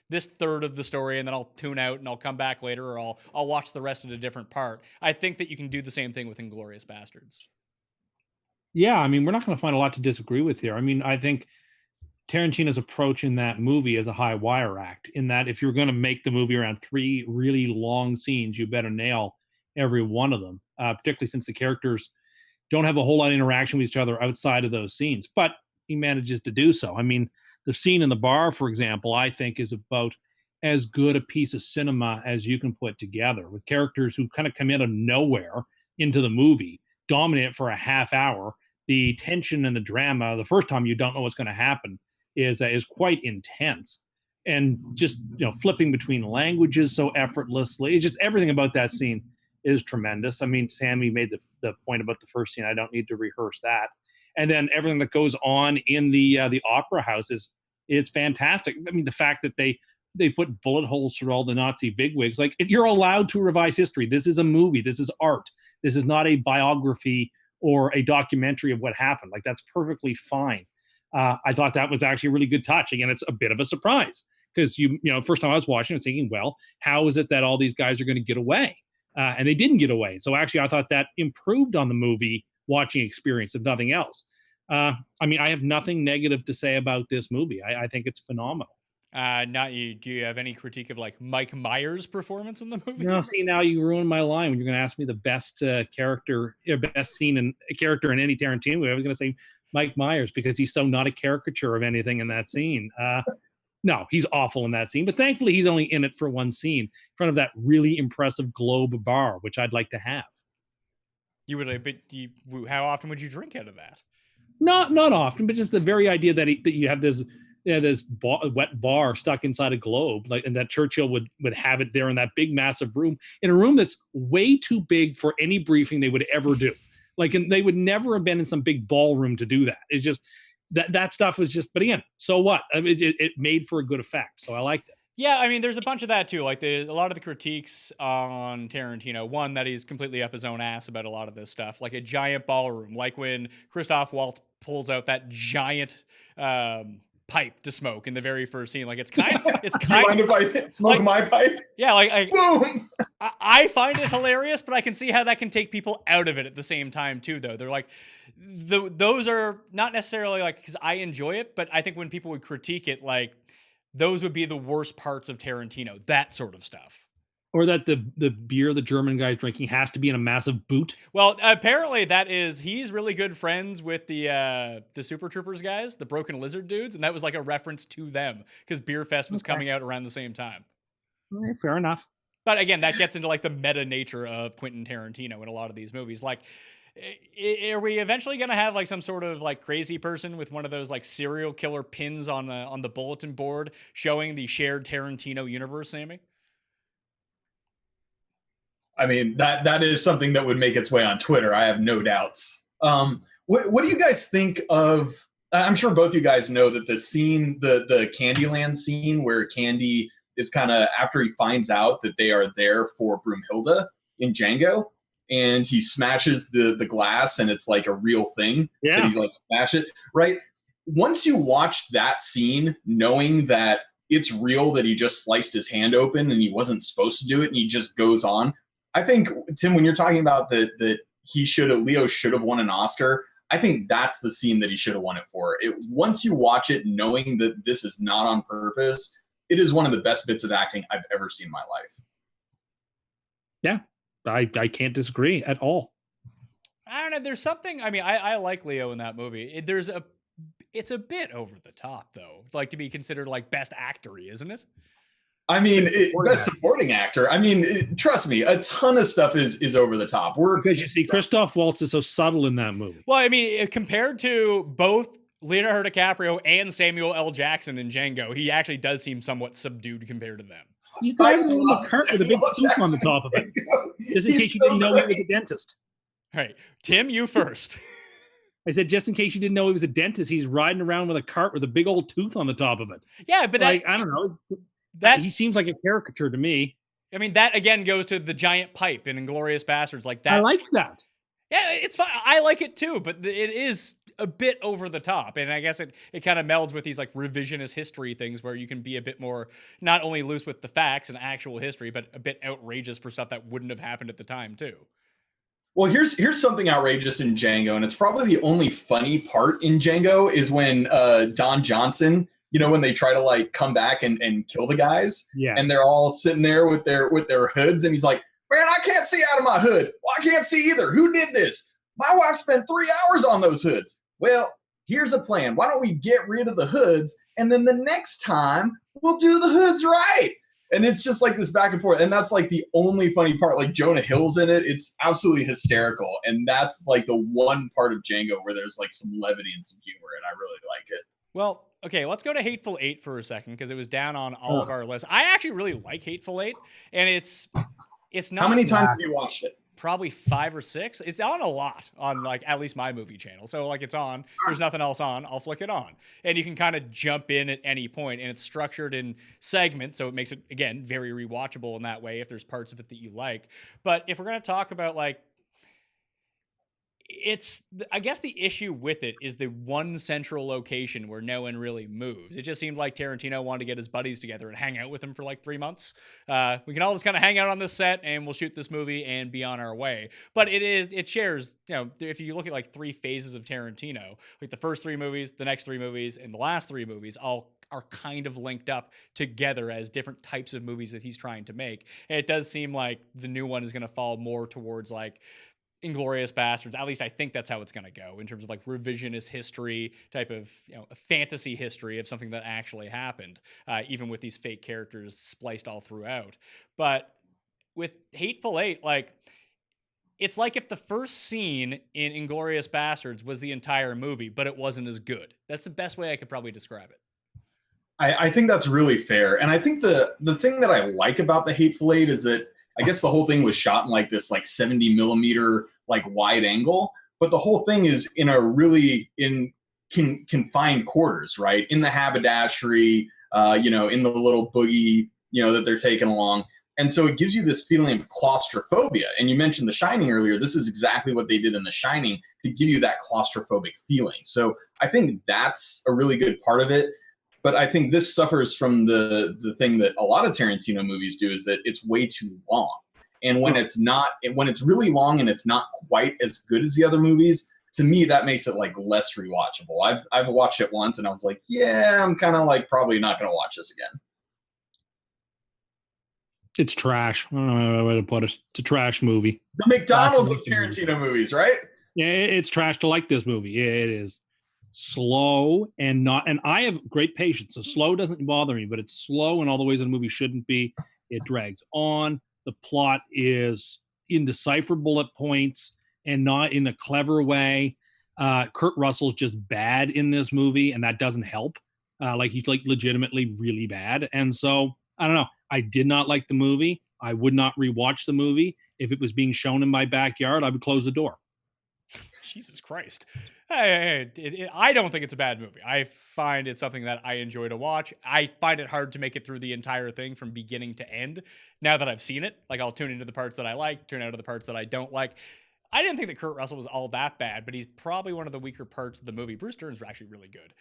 this third of the story, and then I'll tune out and I'll come back later, or I'll watch the rest of a different part. I think that you can do the same thing with Inglorious Basterds. Yeah, we're not going to find a lot to disagree with here. I think Tarantino's approach in that movie is a high wire act, in that if you're going to make the movie around 3 really long scenes, you better nail every one of them, particularly since the characters don't have a whole lot of interaction with each other outside of those scenes. But he manages to do so. The scene in the bar, for example, I think is about as good a piece of cinema as you can put together, with characters who kind of come out of nowhere into the movie, dominate it for a half hour. The tension and the drama, the first time you don't know what's going to happen, is quite intense. And just flipping between languages so effortlessly, it's just everything about that scene is tremendous. Sammy made the point about the first scene. I don't need to rehearse that. And then everything that goes on in the opera house is is fantastic. I mean, the fact that they put bullet holes through all the Nazi bigwigs, like you're allowed to revise history. This is a movie. This is art. This is not a biography or a documentary of what happened. Like that's perfectly fine. I thought that was actually a really good touch. Again, it's a bit of a surprise because first time I was watching, I was thinking, well, how is it that all these guys are going to get away? And they didn't get away. So actually, I thought that improved on the movie watching experience, if nothing else. I mean, I have nothing negative to say about this movie. I think it's phenomenal. Not you. Do you have any critique of like Mike Myers' performance in the movie? No, see, now you ruined my line when you're going to ask me the best character, best scene in a character in any Tarantino movie. I was going to say Mike Myers because he's so not a caricature of anything in that scene. No, he's awful in that scene, but thankfully he's only in it for one scene in front of that really impressive Globe bar, which I'd like to have. You would, but how often would you drink out of that? Not often, but just the very idea that you have this wet bar stuck inside a globe, like, and that Churchill would have it there in that big, massive room, in a room that's way too big for any briefing they would ever do. Like, and they would never have been in some big ballroom to do that. It's just that stuff was just. But again, so what? I mean, it made for a good effect, so I liked it. Yeah, I mean, there's a bunch of that too. Like, a lot of the critiques on Tarantino. One, that he's completely up his own ass about a lot of this stuff. Like a giant ballroom, like when Christoph Waltz pulls out that giant pipe to smoke in the very first scene. Like, it's kind. Do you mind if I smoke my pipe? Yeah, like boom. I find it hilarious, but I can see how that can take people out of it at the same time too. Though they're like, those are not necessarily like because I enjoy it, but I think when people would critique it, like. Those would be the worst parts of Tarantino, that sort of stuff. Or that the beer the German guy's drinking has to be in a massive boot. Well, apparently he's really good friends with the Super Troopers guys, the Broken Lizard dudes, and that was like a reference to them because Beer Fest was coming out around the same time. Okay, fair enough. But again, that gets into like the meta nature of Quentin Tarantino in a lot of these movies. Like, are we eventually going to have like some sort of like crazy person with one of those like serial killer pins on the bulletin board showing the shared Tarantino universe, Sammy? I mean, that is something that would make its way on Twitter. I have no doubts. What do you guys think of? I'm sure both you guys know that the scene, the Candyland scene where Candy is kind of after he finds out that they are there for Broomhilda in Django. And he smashes the glass and it's like a real thing. Yeah. So he's like, smash it, right? Once you watch that scene, knowing that it's real, that he just sliced his hand open and he wasn't supposed to do it and he just goes on. I think, Tim, when you're talking about that Leo should have won an Oscar, I think that's the scene that he should have won it for. Once you watch it, knowing that this is not on purpose, it is one of the best bits of acting I've ever seen in my life. Yeah. I can't disagree at all. I don't know. There's something. I mean, I like Leo in that movie. It's a bit over the top, though. Like to be considered like best actor-y, isn't it? I mean, best supporting actor. I mean, trust me, a ton of stuff is over the top. Because you see, Christoph Waltz is so subtle in that movie. Well, I mean, compared to both Leonardo DiCaprio and Samuel L. Jackson in Django, he actually does seem somewhat subdued compared to them. You drive him in the cart with a big tooth on the top of it. Just in case you didn't know he was a dentist. All right. Tim, you first. I said, just in case you didn't know he was a dentist, he's riding around with a cart with a big old tooth on the top of it. Yeah, but I don't know. He seems like a caricature to me. I mean, that again goes to the giant pipe in Inglorious Basterds. Like that. I like that. Yeah, it's fine. I like it too, but it is a bit over the top. And I guess it kind of melds with these like revisionist history things where you can be a bit more, not only loose with the facts and actual history, but a bit outrageous for stuff that wouldn't have happened at the time too. Well, here's something outrageous in Django, and it's probably the only funny part in Django is when Don Johnson, when they try to like come back and kill the guys, and they're all sitting there with their hoods, and he's like, man, I can't see out of my hood. Well, I can't see either. Who did this? My wife spent 3 hours on those hoods. Well, here's a plan. Why don't we get rid of the hoods, and then the next time we'll do the hoods right? And it's just like this back and forth. And that's like the only funny part. Like Jonah Hill's in it. It's absolutely hysterical. And that's like the one part of Django where there's like some levity and some humor. And I really like it. Well, okay, let's go to Hateful Eight for a second because it was down on all of our lists. I actually really like Hateful Eight. And it's not. How many times have you watched it? probably 5 or 6. It's on a lot on like at least my movie channel. So like it's on, there's nothing else on, I'll flick it on. And you can kind of jump in at any point, and it's structured in segments. So it makes it, again, very rewatchable in that way if there's parts of it that you like. But if we're going to talk about like, I guess the issue with it is the one central location where no one really moves. It just seemed like Tarantino wanted to get his buddies together and hang out with him for like 3 months. We can all just kind of hang out on this set and we'll shoot this movie and be on our way. But it shares, if you look at like 3 phases of Tarantino, like the first 3 movies, the next 3 movies, and the last 3 movies all are kind of linked up together as different types of movies that he's trying to make. And it does seem like the new one is going to fall more towards like Inglorious Basterds. At least I think that's how it's going to go in terms of like revisionist history type of fantasy history of something that actually happened, even with these fake characters spliced all throughout. But with Hateful Eight, like it's like if the first scene in Inglorious Basterds was the entire movie, but it wasn't as good. That's the best way I could probably describe it. I think that's really fair. And I think the thing that I like about the Hateful Eight is that I guess the whole thing was shot in like this like 70 millimeter like wide angle, but the whole thing is in a really confined quarters, right? In the haberdashery, in the little boogie, that they're taking along. And so it gives you this feeling of claustrophobia. And you mentioned The Shining earlier. This is exactly what they did in The Shining to give you that claustrophobic feeling. So I think that's a really good part of it. But I think this suffers from the thing that a lot of Tarantino movies do, is that it's way too long. And when it's really long and it's not quite as good as the other movies, to me, that makes it like less rewatchable. I've watched it once and I was like, yeah, I'm kind of like probably not going to watch this again. It's trash. I don't know another way to put it. It's a trash movie. The McDonald's of Tarantino movies, right? Yeah, it's trash to like this movie. Yeah, it is. Slow and I have great patience. So slow doesn't bother me, but it's slow in all the ways a movie shouldn't be. It drags on. The plot is indecipherable at points and not in a clever way. Kurt Russell's just bad in this movie, and that doesn't help. He's like legitimately really bad. And so I don't know. I did not like the movie. I would not rewatch the movie. If it was being shown in my backyard, I would close the door. Jesus Christ. I don't think it's a bad movie. I find it something that I enjoy to watch. I find it hard to make it through the entire thing from beginning to end. Now that I've seen it, like I'll tune into the parts that I like, tune out of the parts that I don't like. I didn't think that Kurt Russell was all that bad, but he's probably one of the weaker parts of the movie. Bruce Dern's actually really good.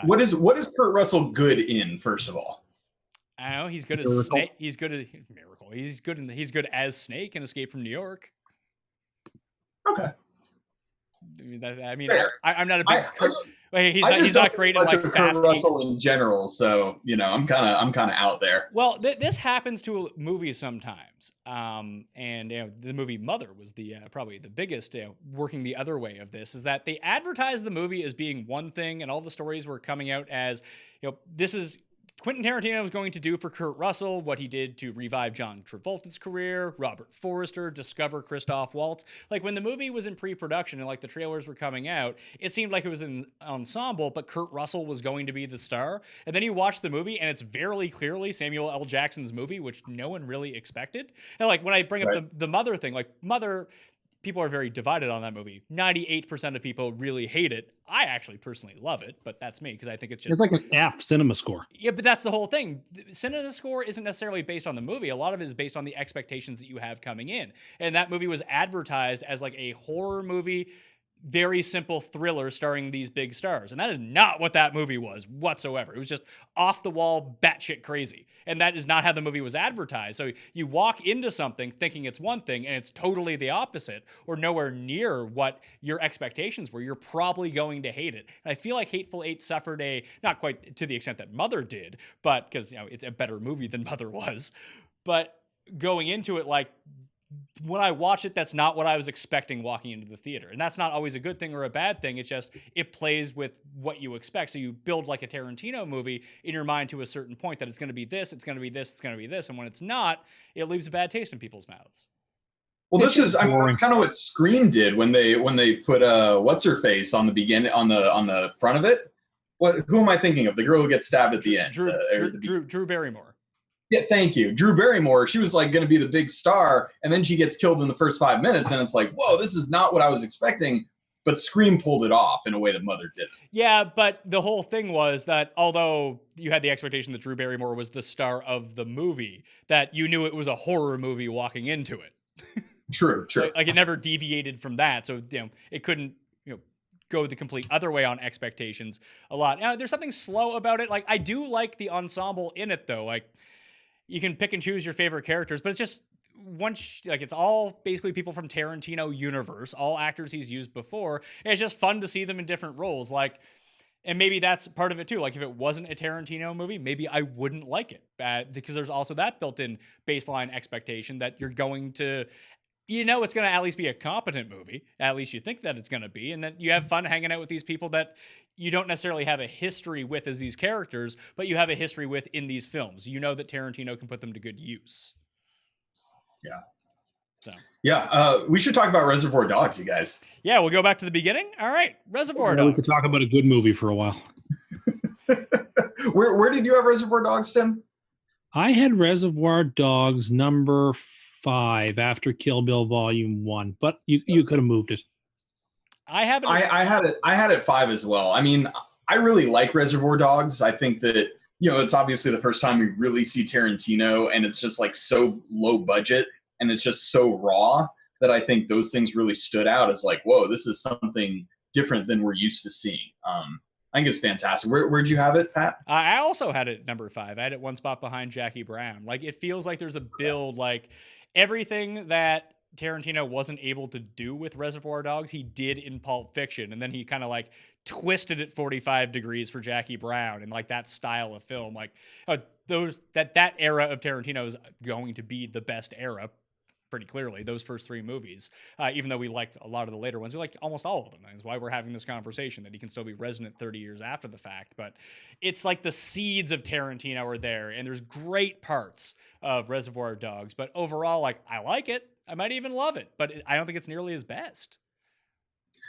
What is Kurt Russell good in, first of all? I don't know. He's good as Snake. He's good at Miracle. He's good as Snake in Escape from New York. Okay. I'm not a big. He's not great in like Kurt Russell in general, so I'm kind of out there. Well, this happens to movies sometimes, and the movie Mother was the probably the biggest working the other way of this, is that they advertise the movie as being one thing, and all the stories were coming out as this is Quentin Tarantino was going to do for Kurt Russell what he did to revive John Travolta's career, Robert Forster, discover Christoph Waltz. Like when the movie was in pre-production and like the trailers were coming out, it seemed like it was an ensemble, but Kurt Russell was going to be the star. And then you watch the movie and it's very clearly Samuel L. Jackson's movie, which no one really expected. And like when I bring up the Mother thing, like Mother, people are very divided on that movie. 98% of people really hate it. I actually personally love it, but that's me because I think it's like an F cinema score. Yeah, but that's the whole thing. Cinema score isn't necessarily based on the movie. A lot of it is based on the expectations that you have coming in. And that movie was advertised as like a horror movie, very simple thriller starring these big stars. And that is not what that movie was whatsoever. It was just off the wall, batshit crazy. And that is not how the movie was advertised. So you walk into something thinking it's one thing and it's totally the opposite or nowhere near what your expectations were. You're probably going to hate it. And I feel like Hateful Eight suffered not quite to the extent that Mother did, but because, it's a better movie than Mother was. But going into it, like, when I watch it, that's not what I was expecting walking into the theater. And that's not always a good thing or a bad thing. It's just, it plays with what you expect. So you build like a Tarantino movie in your mind to a certain point that it's going to be this, it's going to be this, it's going to be this. And when it's not, it leaves a bad taste in people's mouths. Well, that's kind of what Scream did when they put what's her face on the beginning on the front of it. Who am I thinking of? The girl who gets stabbed at the end. Drew Barrymore. Yeah, thank you. Drew Barrymore, she was like going to be the big star, and then she gets killed in the first 5 minutes, and it's like, whoa, this is not what I was expecting. But Scream pulled it off in a way that Mother didn't. Yeah, but the whole thing was that although you had the expectation that Drew Barrymore was the star of the movie, that you knew it was a horror movie walking into it. True. Like it never deviated from that, so it couldn't go the complete other way on expectations a lot. Now, there's something slow about it. Like I do like the ensemble in it though. Like you can pick and choose your favorite characters, but it's just it's all basically people from Tarantino universe, all actors he's used before. And it's just fun to see them in different roles. Like, and maybe that's part of it too. Like if it wasn't a Tarantino movie, maybe I wouldn't like it because there's also that built-in baseline expectation that you're going to, it's going to at least be a competent movie. At least you think that it's going to be. And that you have fun hanging out with these people that you don't necessarily have a history with as these characters, but you have a history with in these films. You know that Tarantino can put them to good use. Yeah. So. Yeah. We should talk about Reservoir Dogs, you guys. Yeah, we'll go back to the beginning. All right. Reservoir Dogs. We could talk about a good movie for a while. Where did you have Reservoir Dogs, Tim? I had Reservoir Dogs number 5 after Kill Bill Volume 1, but you could have moved it. I had it 5 as well. I mean, I really like Reservoir Dogs. I think that, it's obviously the first time we really see Tarantino, and it's just like so low budget and it's just so raw that I think those things really stood out as like, whoa, this is something different than we're used to seeing. I think it's fantastic. Where'd you have it, Pat? I also had it number 5. I had it one spot behind Jackie Brown. Like it feels like there's a build, like everything that Tarantino wasn't able to do with Reservoir Dogs, he did in Pulp Fiction. And then he kind of like twisted it 45 degrees for Jackie Brown and like that style of film. Like that era of Tarantino is going to be the best era pretty clearly, those first 3 movies. Even though we like a lot of the later ones, we like almost all of them. That's why we're having this conversation, that he can still be resonant 30 years after the fact. But it's like the seeds of Tarantino are there, and there's great parts of Reservoir Dogs. But overall, like I like it. I might even love it, but I don't think it's nearly his best.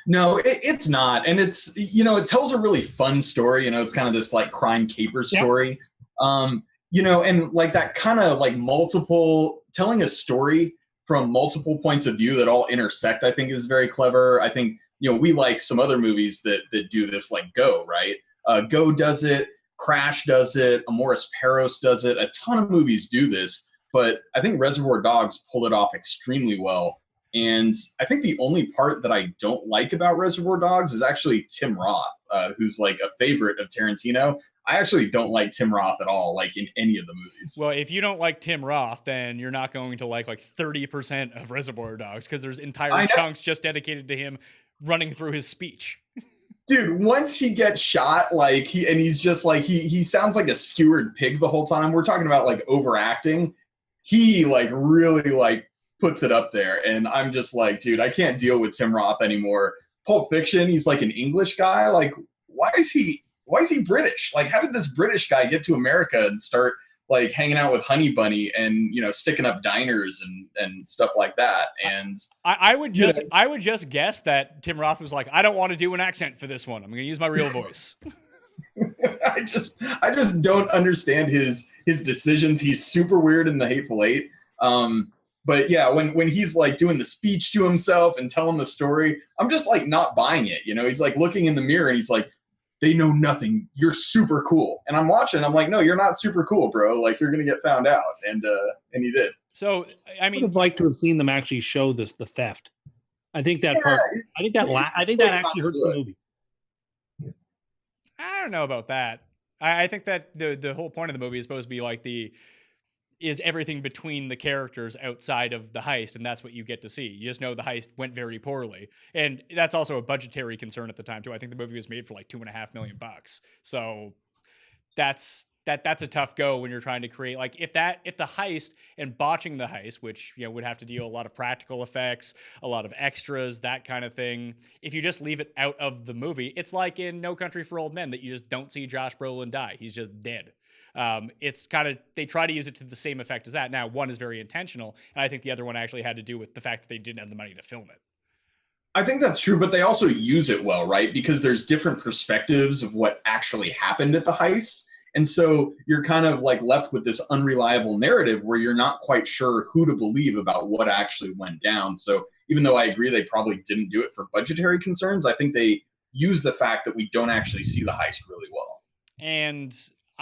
No, it's not. And it's, it tells a really fun story. It's kind of this like crime caper story. Yeah. And like that kind of like telling a story from multiple points of view that all intersect, I think is very clever. I think, we like some other movies that do this, like Go, right? Go does it, Crash does it, Amoris Paros does it. A ton of movies do this, but I think Reservoir Dogs pulled it off extremely well. And I think the only part that I don't like about Reservoir Dogs is actually Tim Roth, who's like a favorite of Tarantino. I actually don't like Tim Roth at all, like in any of the movies. Well, if you don't like Tim Roth, then you're not going to like 30% of Reservoir Dogs, because there's entire chunks just dedicated to him running through his speech. Dude, once he gets shot, like he's just like he sounds like a skewered pig the whole time. We're talking about like overacting. He like really like puts it up there, and I'm just like, dude, I can't deal with Tim Roth anymore. Pulp Fiction, he's like an English guy. Like, why is he British? Like, how did this British guy get to America and start like hanging out with Honey Bunny and sticking up diners and stuff like that? And I would just guess that Tim Roth was like, I don't want to do an accent for this one. I'm going to use my real voice. I just don't understand his decisions. He's super weird in the Hateful Eight. But yeah, when he's like doing the speech to himself and telling the story, I'm just like not buying it. He's like looking in the mirror and he's like, they know nothing. You're super cool. And I'm watching. I'm like, no, you're not super cool, bro. Like you're gonna get found out. And he did. So I mean, I would have liked to have seen them actually show the theft. I think that part. I think that actually hurts the movie. I don't know about that. I think that the whole point of the movie is supposed to be like is everything between the characters outside of the heist, and that's what you get to see. You just know the heist went very poorly, and that's also a budgetary concern at the time too. I think the movie was made for like $2.5 million, so that's a tough go when you're trying to create like if the heist and botching the heist, which would have to deal a lot of practical effects, a lot of extras, that kind of thing. If you just leave it out of the movie, it's like in No Country for Old Men that you just don't see Josh Brolin die. He's just dead. It's kind of, they try to use it to the same effect as that. Now, one is very intentional, and I think the other one actually had to do with the fact that they didn't have the money to film it. I think that's true, but they also use it well, right? Because there's different perspectives of what actually happened at the heist. And so you're kind of like left with this unreliable narrative where you're not quite sure who to believe about what actually went down. So even though I agree they probably didn't do it for budgetary concerns, I think they use the fact that we don't actually see the heist really well. And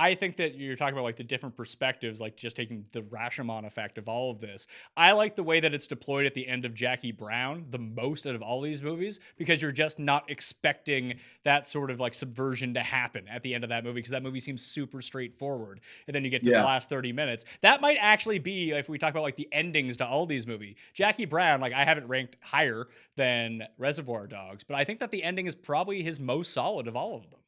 I think that you're talking about like the different perspectives, like just taking the Rashomon effect of all of this. I like the way that it's deployed at the end of Jackie Brown the most out of all these movies, because you're just not expecting that sort of like subversion to happen at the end of that movie, because that movie seems super straightforward. And then you get to the last 30 minutes. That might actually be, if we talk about like the endings to all these movies, Jackie Brown, like I haven't ranked higher than Reservoir Dogs, but I think that the ending is probably his most solid of all of them.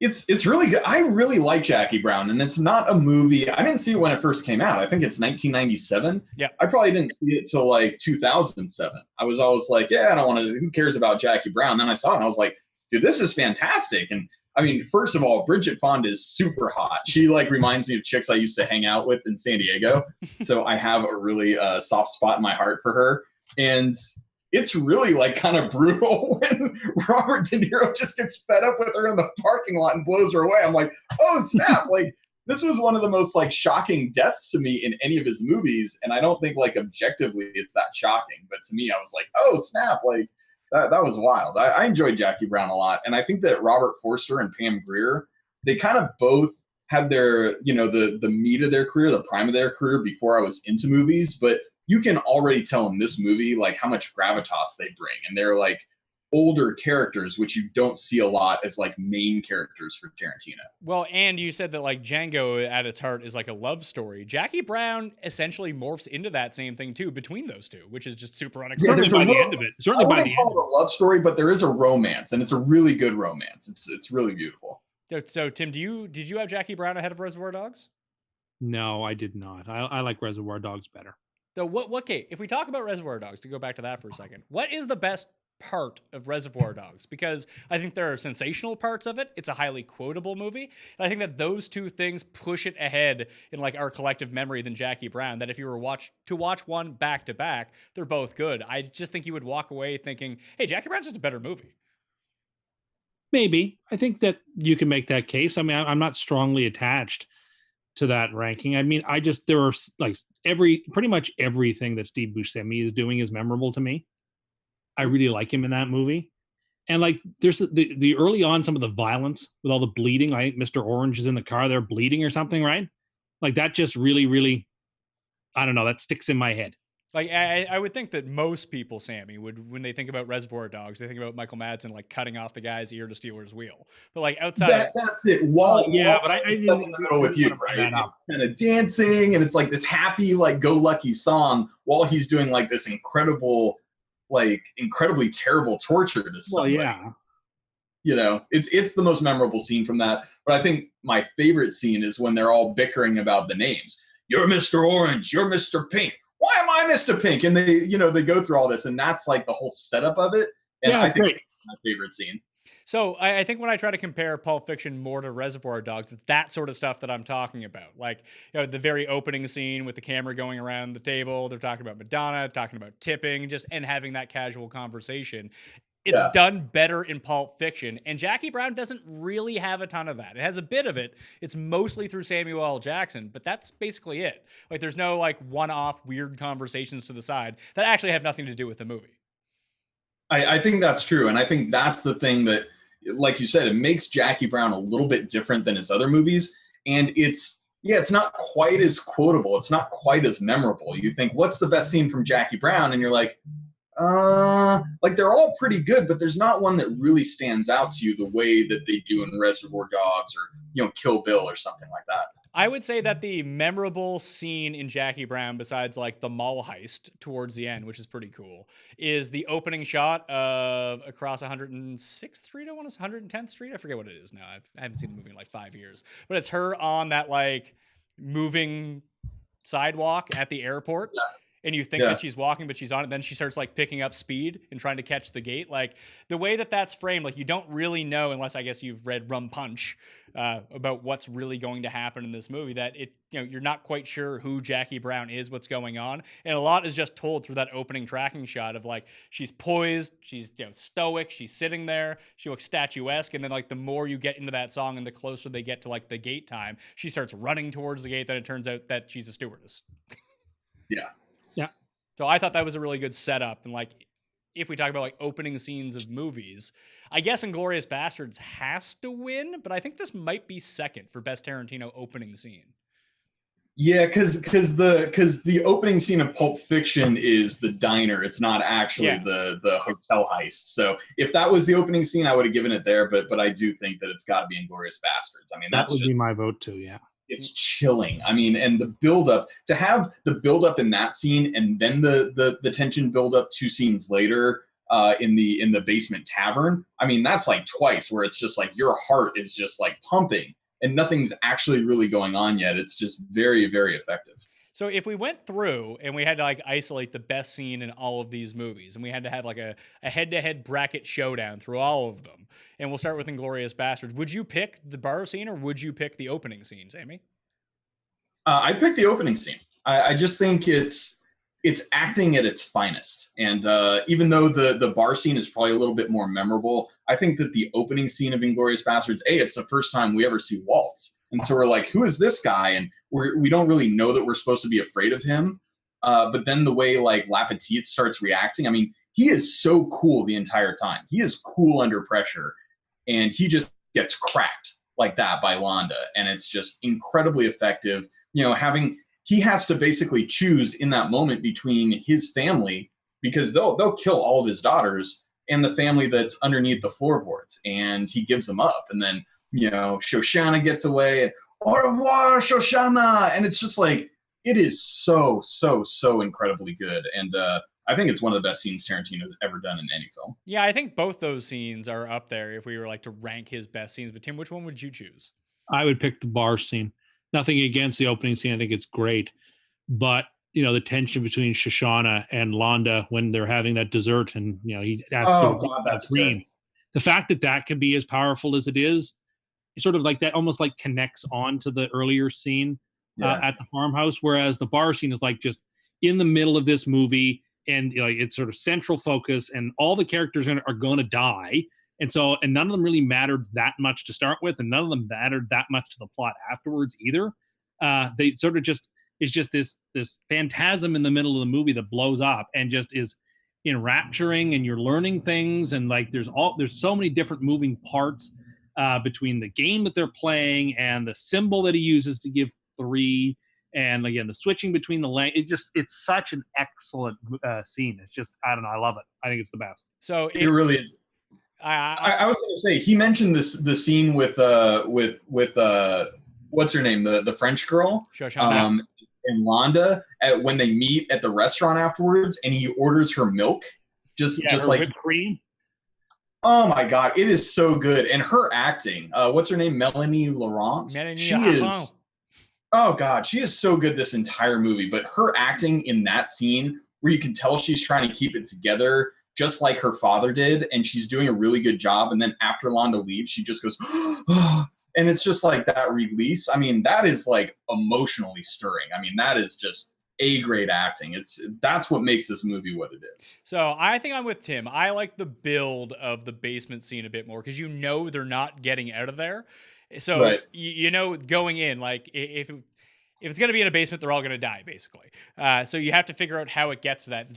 It's really good. I really like Jackie Brown, and it's not a movie. I didn't see it when it first came out. I think it's 1997. Yeah. I probably didn't see it till like 2007. I was always like, yeah, I don't want to, who cares about Jackie Brown? Then I saw it and I was like, dude, this is fantastic. And I mean, first of all, Bridget Fonda is super hot. She like reminds me of chicks I used to hang out with in San Diego. So I have a really soft spot in my heart for her. And it's really like kind of brutal when Robert De Niro just gets fed up with her in the parking lot and blows her away. I'm like, oh snap. Like this was one of the most like shocking deaths to me in any of his movies. And I don't think like objectively it's that shocking, but to me, I was like, oh snap. Like that was wild. I enjoyed Jackie Brown a lot. And I think that Robert Forster and Pam Grier, they kind of both had their, you know, the meat of their career, the prime of their career before I was into movies, but you can already tell in this movie like how much gravitas they bring, and they're like older characters, which you don't see a lot as like main characters for Tarantino. Well, and you said that like Django at its heart is like a love story. Jackie Brown essentially morphs into that same thing too between those two, which is just super unexpected. Certainly by the end of it. Certainly by the end. I wouldn't call it a love story, but there is a romance, and it's a really good romance. It's really beautiful. So Tim, did you have Jackie Brown ahead of Reservoir Dogs? No, I did not. I like Reservoir Dogs better. So okay, if we talk about Reservoir Dogs, to go back to that for a second, what is the best part of Reservoir Dogs? Because I think there are sensational parts of it. It's a highly quotable movie. And I think that those two things push it ahead in like our collective memory than Jackie Brown, that if you were to watch one back to back, they're both good. I just think you would walk away thinking, hey, Jackie Brown's just a better movie. Maybe. I think that you can make that case. I mean, I'm not strongly attached to that ranking. I mean, there are like pretty much everything that Steve Buscemi is doing is memorable to me. I really like him in that movie. And like there's the early on, some of the violence with all the bleeding, like Mr. Orange is in the car, they're bleeding or something, right? Like that just really, really, I don't know, that sticks in my head. Like I would think that most people, Sammy, would, when they think about Reservoir Dogs, they think about Michael Madsen like cutting off the guy's ear to steal his wheel. But like outside, that's it. But I in the middle with you, right? Kind of dancing, and it's like this happy, like go-lucky song while he's doing like this incredibly terrible torture to somebody. Well, yeah. You know, it's the most memorable scene from that. But I think my favorite scene is when they're all bickering about the names. You're Mr. Orange. You're Mr. Pink. Why am I Mr. Pink? And they go through all this, and that's like the whole setup of it. And yeah, I think great. it's my favorite scene. So I think when I try to compare Pulp Fiction more to Reservoir Dogs, it's that sort of stuff that I'm talking about. Like, you know, the very opening scene with the camera going around the table, they're talking about Madonna, talking about tipping, and having that casual conversation. It's done better in Pulp Fiction, and Jackie Brown doesn't really have a ton of that. It has a bit of it. It's mostly through Samuel L. Jackson, but that's basically it. Like, there's no like one-off weird conversations to the side that actually have nothing to do with the movie. I think that's true, and I think that's the thing that, like you said, it makes Jackie Brown a little bit different than his other movies, and it's not quite as quotable. It's not quite as memorable. You think, what's the best scene from Jackie Brown? And you're like they're all pretty good, but there's not one that really stands out to you the way that they do in Reservoir Dogs or, you know, Kill Bill or something like that. I would say that the memorable scene in Jackie Brown, besides like the mall heist towards the end, which is pretty cool, is the opening shot of across 106th Street, 110th Street. I forget what it is now. I haven't seen the movie in like 5 years, but it's her on that like moving sidewalk at the airport. Yeah. and you think that she's walking, but she's on it. Then she starts like picking up speed and trying to catch the gate. Like the way that that's framed, like you don't really know, unless I guess you've read Rum Punch, about what's really going to happen in this movie, that you're not quite sure who Jackie Brown is, what's going on. And a lot is just told through that opening tracking shot of like, she's poised, she's stoic, she's sitting there, she looks statuesque. And then like the more you get into that song and the closer they get to like the gate time, she starts running towards the gate. Then it turns out that she's a stewardess. Yeah. Yeah. So I thought that was a really good setup. And like, if we talk about like opening scenes of movies, I guess Inglorious Basterds has to win, but I think this might be second for best Tarantino opening scene. Yeah, because the opening scene of Pulp Fiction is the diner. It's not actually the hotel heist. So if that was the opening scene, I would have given it there. But I do think that it's got to be Inglorious Basterds. I mean, that would be my vote too. Yeah. It's chilling. I mean, and the buildup, to have the buildup in that scene and then the tension build up 2 scenes later in the basement tavern. I mean, that's like twice where it's just like your heart is just like pumping and nothing's actually really going on yet. It's just very, very effective. So if we went through and we had to like isolate the best scene in all of these movies, and we had to have like a head-to-head bracket showdown through all of them, and we'll start with Inglorious Basterds, would you pick the bar scene or would you pick the opening scene, Sammy? I picked the opening scene. I just think it's acting at its finest. And even though the bar scene is probably a little bit more memorable, I think that the opening scene of Inglorious Basterds, it's the first time we ever see Waltz. And so we're like, who is this guy? And we don't really know that we're supposed to be afraid of him. But then the way like Lapetite starts reacting, I mean, he is so cool the entire time. He is cool under pressure. And he just gets cracked like that by Londa. And it's just incredibly effective. He has to basically choose in that moment between his family, because they'll kill all of his daughters, and the family that's underneath the floorboards. And he gives them up. And then, Shoshana gets away, and au revoir, Shoshana. And it's just like, it is so, so, so incredibly good. And I think it's one of the best scenes Tarantino's ever done in any film. Yeah, I think both those scenes are up there if we were like to rank his best scenes. But Tim, which one would you choose? I would pick the bar scene. Nothing against the opening scene. I think it's great. But, the tension between Shoshana and Londa when they're having that dessert and, he asks that's green. The fact that can be as powerful as it is, sort of like that almost like connects on to the earlier scene at the farmhouse. Whereas the bar scene is like just in the middle of this movie and it's sort of central focus and all the characters are going to die. And none of them really mattered that much to start with, and none of them mattered that much to the plot afterwards either. They sort of it's just this phantasm in the middle of the movie that blows up and just is enrapturing, and you're learning things, and like there's so many different moving parts between the game that they're playing and the symbol that he uses to give 3, and again the switching between the it's such an excellent scene. It's just, I don't know, I love it. I think it's the best. So it really is. I was going to say, he mentioned the scene with what's her name, the French girl, and Londa when they meet at the restaurant afterwards, and he orders her milk, just like whipped cream. Oh my God, it is so good, and her acting. What's her name? Melanie Laurent. She is. Oh God, she is so good this entire movie. But her acting in that scene, where you can tell she's trying to keep it together, just like her father did, and she's doing a really good job. And then after Londa leaves, she just goes, and it's just like that release. I mean, that is like emotionally stirring. I mean, that is just A-grade acting. That's what makes this movie what it is. So I think I'm with Tim. I like the build of the basement scene a bit more because they're not getting out of there. So right. Going in, like if it's going to be in a basement, they're all going to die, basically. So you have to figure out how it gets to that.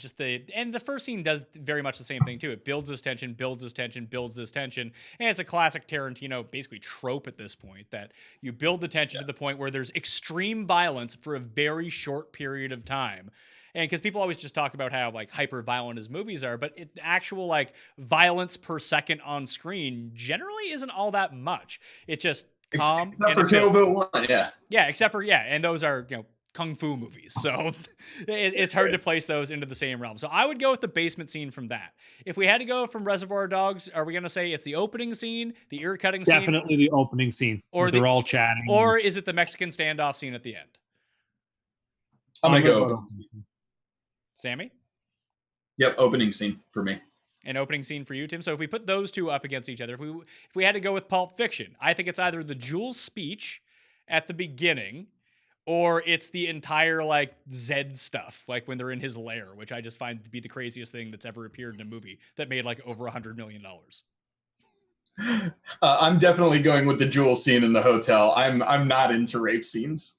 And the first scene does very much the same thing, too. It builds this tension, builds this tension, builds this tension. And it's a classic Tarantino, basically, trope at this point, that you build the tension to the point where there's extreme violence for a very short period of time. And because people always just talk about how, like, hyper-violent his movies are, but actual, like, violence per second on screen generally isn't all that much. It's just calm. Except for Kill Bill 1, yeah. Yeah, and those are, kung fu movies. So it's hard to place those into the same realm. So I would go with the basement scene from that. If we had to go from Reservoir Dogs, are we going to say it's the opening scene, the ear-cutting scene? Definitely the opening scene. Or they're all chatting. Or is it the Mexican standoff scene at the end? I'm going to go. Sammy? Yep, opening scene for me. An opening scene for you, Tim. So if we put those two up against each other, if we had to go with Pulp Fiction, I think it's either the Jules speech at the beginning, or it's the entire like Zed stuff, like when they're in his lair, which I just find to be the craziest thing that's ever appeared in a movie that made like over $100 million. I'm definitely going with the Jules scene in the hotel. I'm not into rape scenes.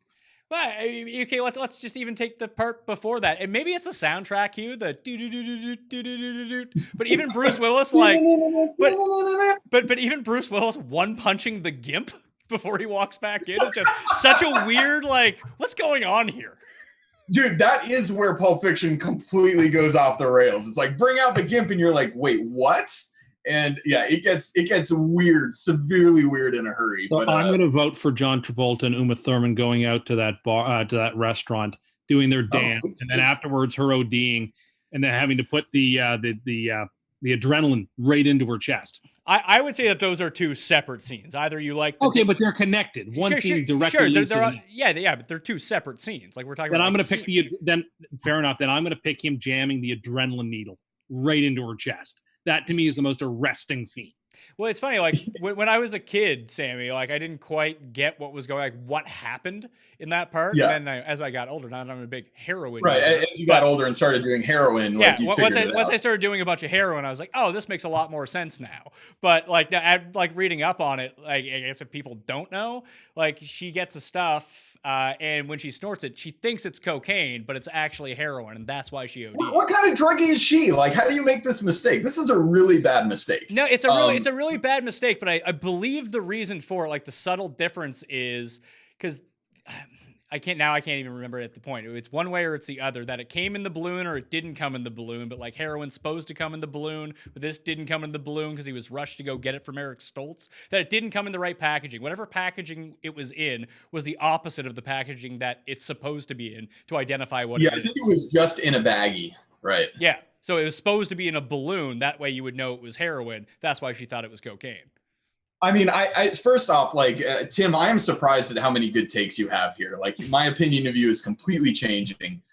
Well, okay, let's just even take the part before that, and maybe it's the soundtrack cue, the do do do do do do do do. But even Bruce Willis, like, but even Bruce Willis one punching the gimp before he walks back in is just such a weird, like, what's going on here? Dude, that is where Pulp Fiction completely goes off the rails. It's like, bring out the gimp, and you're like, wait, what? And yeah, it gets weird, severely weird in a hurry. So but I'm going to vote for John Travolta and Uma Thurman going out to that bar, to that restaurant, doing their dance, and then afterwards her ODing, and then having to put the adrenaline right into her chest. I would say that those are two separate scenes. Either you like but they're connected. One scene directly. Yeah, but they're two separate scenes. Like we're talking. Then about I'm going to pick then fair enough. Then I'm going to pick him jamming the adrenaline needle right into her chest. That to me is the most arresting scene. Well, it's funny, like when I was a kid, Sammy, like I didn't quite get what was going, like what happened in that part. Yeah. And then as I got older, now I'm a big heroin right. user. As you got older and started doing heroin, yeah. Once I started doing a bunch of heroin, I was like, oh, this makes a lot more sense now. But like now, like reading up on it, like I guess if people don't know, like she gets the stuff. And when she snorts it, she thinks it's cocaine, but it's actually heroin, and that's why she OD'd. What kind of druggie is she? Like, how do you make this mistake? This is a really bad mistake. No, it's a really bad mistake, but I believe the reason for it, like the subtle difference is because I can't even remember at the point. It's one way or it's the other, that it came in the balloon or it didn't come in the balloon, but like heroin's supposed to come in the balloon, but this didn't come in the balloon because he was rushed to go get it from Eric Stoltz, that it didn't come in the right packaging. Whatever packaging it was in was the opposite of the packaging that it's supposed to be in to identify what it is. Yeah, I think it was just in a baggie, right? Yeah, so it was supposed to be in a balloon. That way you would know it was heroin. That's why she thought it was cocaine. I mean, I first off, like, Tim, I am surprised at how many good takes you have here. Like, my opinion of you is completely changing.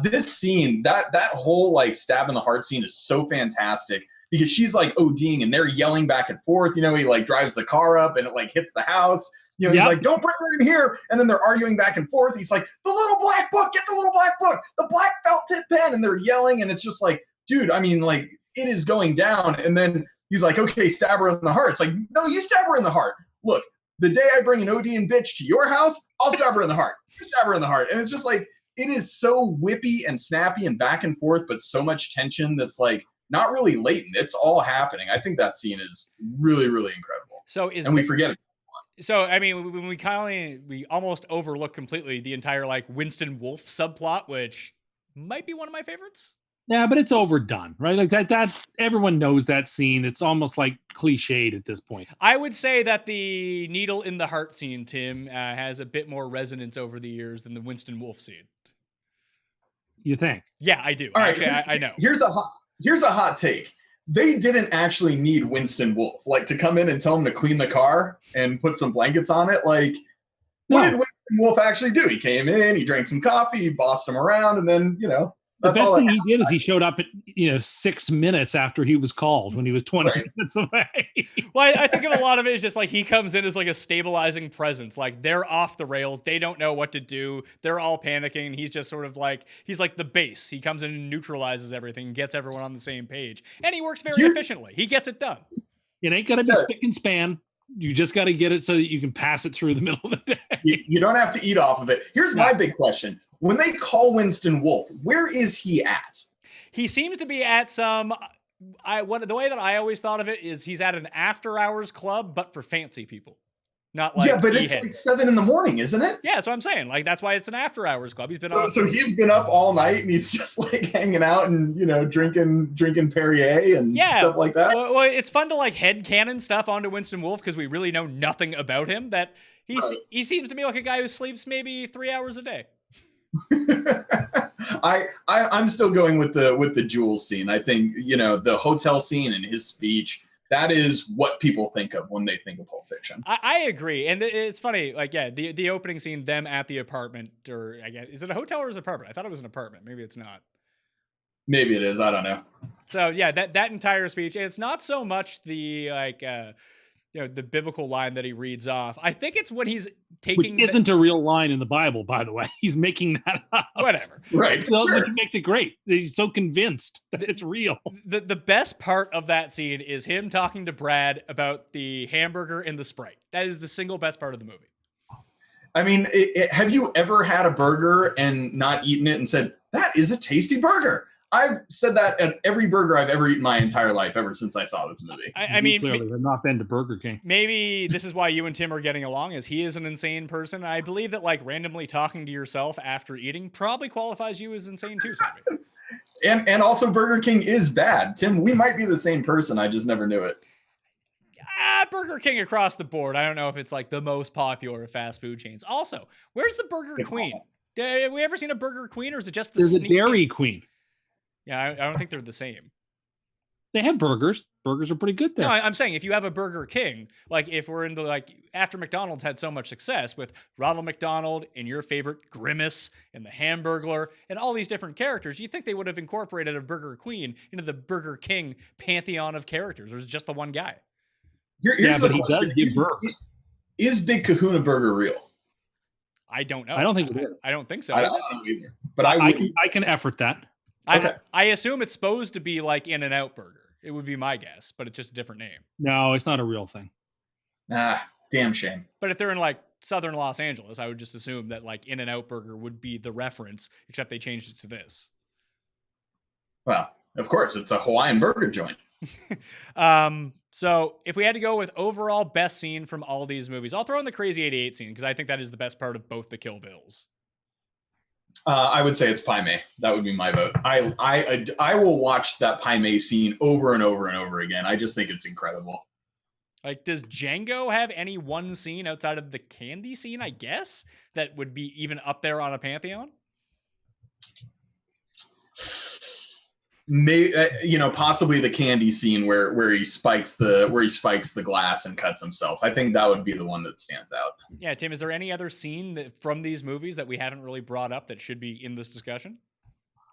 This scene, that whole, like, stab in the heart scene is so fantastic because she's, like, ODing and they're yelling back and forth. You know, he, like, drives the car up and it, like, hits the house. You know, he's like, don't bring her in here. And then they're arguing back and forth. He's like, the little black book, get the little black book, the black felt tip pen. And they're yelling. And it's just like, dude, I mean, like, it is going down. And then he's like, okay, stab her in the heart. It's like, no, you stab her in the heart. Look, the day I bring an ODing bitch to your house, I'll stab her in the heart. You stab her in the heart. And it's just like, it is so whippy and snappy and back and forth, but so much tension that's like not really latent. It's all happening. I think that scene is really, really incredible. We forget it. So, I mean, when we almost overlook completely the entire like Winston Wolfe subplot, which might be one of my favorites. Yeah, but it's overdone, right? Like that everyone knows that scene. It's almost like cliched at this point. I would say that the needle in the heart scene, Tim, has a bit more resonance over the years than the Winston Wolfe scene. You think? Yeah, I do. All right, actually, I know. Here's a hot take. They didn't actually need Winston Wolfe, like, to come in and tell him to clean the car and put some blankets on it. Like, what did Winston Wolfe actually do? He came in, he drank some coffee, he bossed him around, and then, you know. The best thing he did is he showed up at 6 minutes after he was called when he was 20 minutes away. Well, I think of a lot of it is just like he comes in as like a stabilizing presence. Like they're off the rails. They don't know what to do. They're all panicking. He's just sort of like, he's like the base. He comes in and neutralizes everything, gets everyone on the same page. And he works very efficiently. He gets it done. It ain't got to be spick and span. You just got to get it so that you can pass it through the middle of the day. You don't have to eat off of it. Here's my big question. When they call Winston Wolfe, where is he at? He seems to be at some. The way that I always thought of it is he's at an after-hours club, but for fancy people, not like but it's like 7 a.m, isn't it? Yeah, that's what I'm saying. Like that's why it's an after-hours club. He's been on. So he's been up all night and he's just like hanging out and drinking Perrier and stuff like that. Well, it's fun to like headcanon stuff onto Winston Wolfe because we really know nothing about him. That he seems to be like a guy who sleeps maybe 3 hours a day. I'm still going with the Jules scene. I think, the hotel scene and his speech, that is what people think of when they think of Pulp Fiction. I agree. And it's funny, like, the opening scene, them at the apartment, or I guess, is it a hotel or is it an apartment? I thought it was an apartment. Maybe it's not. Maybe it is. I don't know. So yeah, that entire speech, and it's not so much the the biblical line that he reads off. I think it's when he's taking Which isn't a real line in the Bible, by the way. He's making that up. Whatever. Right. So, Sure. which makes it great. He's so convinced that it's real. The best part of that scene is him talking to Brad about the hamburger and the Sprite. That is the single best part of the movie. I mean, have you ever had a burger and not eaten it and said, that is a tasty burger? I've said that at every burger I've ever eaten my entire life, ever since I saw this movie. I mean, clearly have not been to Burger King. maybe this is why you and Tim are getting along, is he is an insane person. I believe that like randomly talking to yourself after eating probably qualifies you as insane too, Sammy. And also Burger King is bad. Tim, we might be the same person. I just never knew it. Burger King across the board. I don't know if it's like the most popular of fast food chains. Also, where's the Burger Queen? Have we ever seen a Burger Queen, or is it just the There's a Sneak Dairy King? Queen. Yeah, I don't think they're the same. They have burgers. Burgers are pretty good there. No, I'm saying if you have a Burger King, like if we're into like after McDonald's had so much success with Ronald McDonald and your favorite Grimace and the Hamburglar and all these different characters, you think they would have incorporated a Burger Queen into the Burger King pantheon of characters, or is it just the one guy? Here's but the he question. does give burgers. Is Big Kahuna Burger real? I don't know. I don't think it is. I don't think so. I Is don't it? know either. But I can effort that. Okay. I assume it's supposed to be like In-N-Out Burger. It would be my guess, but it's just a different name. No, it's not a real thing. Damn shame. But if they're in like southern Los Angeles, I would just assume that like In-N-Out Burger would be the reference, except they changed it to this. Well, of course, it's a Hawaiian burger joint. So if we had to go with overall best scene from all these movies, I'll throw in the Crazy 88 scene because I think that is the best part of both the Kill Bills. I would say it's Pai Mei. That would be my vote. I will watch that Pai Mei scene over and over and over again. I just think it's incredible. Like, does Django have any one scene outside of the candy scene, I guess, that would be even up there on a pantheon? Possibly the candy scene where he spikes the glass and cuts himself. I think that would be the one that stands out. Yeah, Tim, is there any other scene from these movies that we haven't really brought up that should be in this discussion?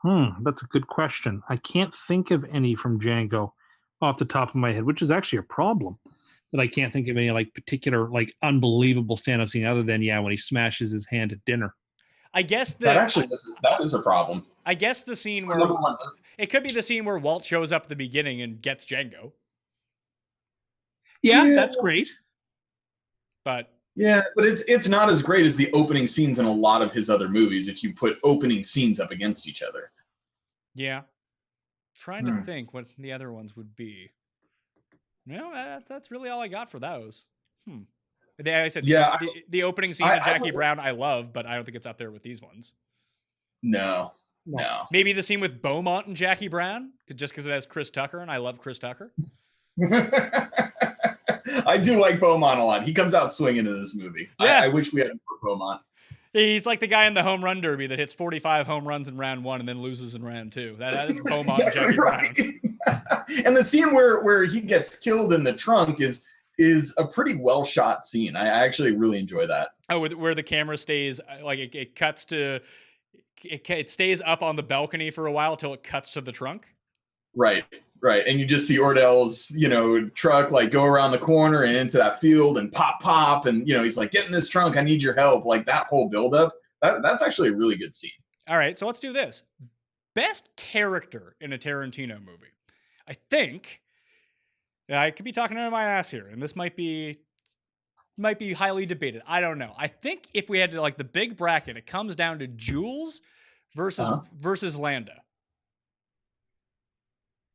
That's a good question. I can't think of any from Django off the top of my head, which is actually a problem. That I can't think of any like particular like unbelievable stand-up scene other than when he smashes his hand at dinner. I guess that is a problem. I guess the scene where it could be the scene where Walt shows up at the beginning and gets Django. Yeah, that's great. But it's not as great as the opening scenes in a lot of his other movies if you put opening scenes up against each other. Yeah. Trying to think what the other ones would be. No, that's really all I got for those. I said the opening scene of Jackie Brown I love, but I don't think it's up there with these ones. No. Maybe the scene with Beaumont and Jackie Brown, just because it has Chris Tucker, and I love Chris Tucker. I do like Beaumont a lot. He comes out swinging in this movie. Yeah. I wish we had more Beaumont. He's like the guy in the home run derby that hits 45 home runs in round 1 and then loses in round 2. That is Beaumont and Jackie Brown. And the scene where he gets killed in the trunk is a pretty well shot scene. I actually really enjoy that. Oh, where the camera stays like it cuts to it stays up on the balcony for a while till it cuts to the trunk. Right. And you just see Ordell's, truck like go around the corner and into that field and pop. And, he's like, get in this trunk. I need your help. Like that whole buildup. That's actually a really good scene. All right. So let's do this. Best character in a Tarantino movie. I think I could be talking out of my ass here, and this might be highly debated. I don't know. I think if we had to like the big bracket, it comes down to Jules versus Landa.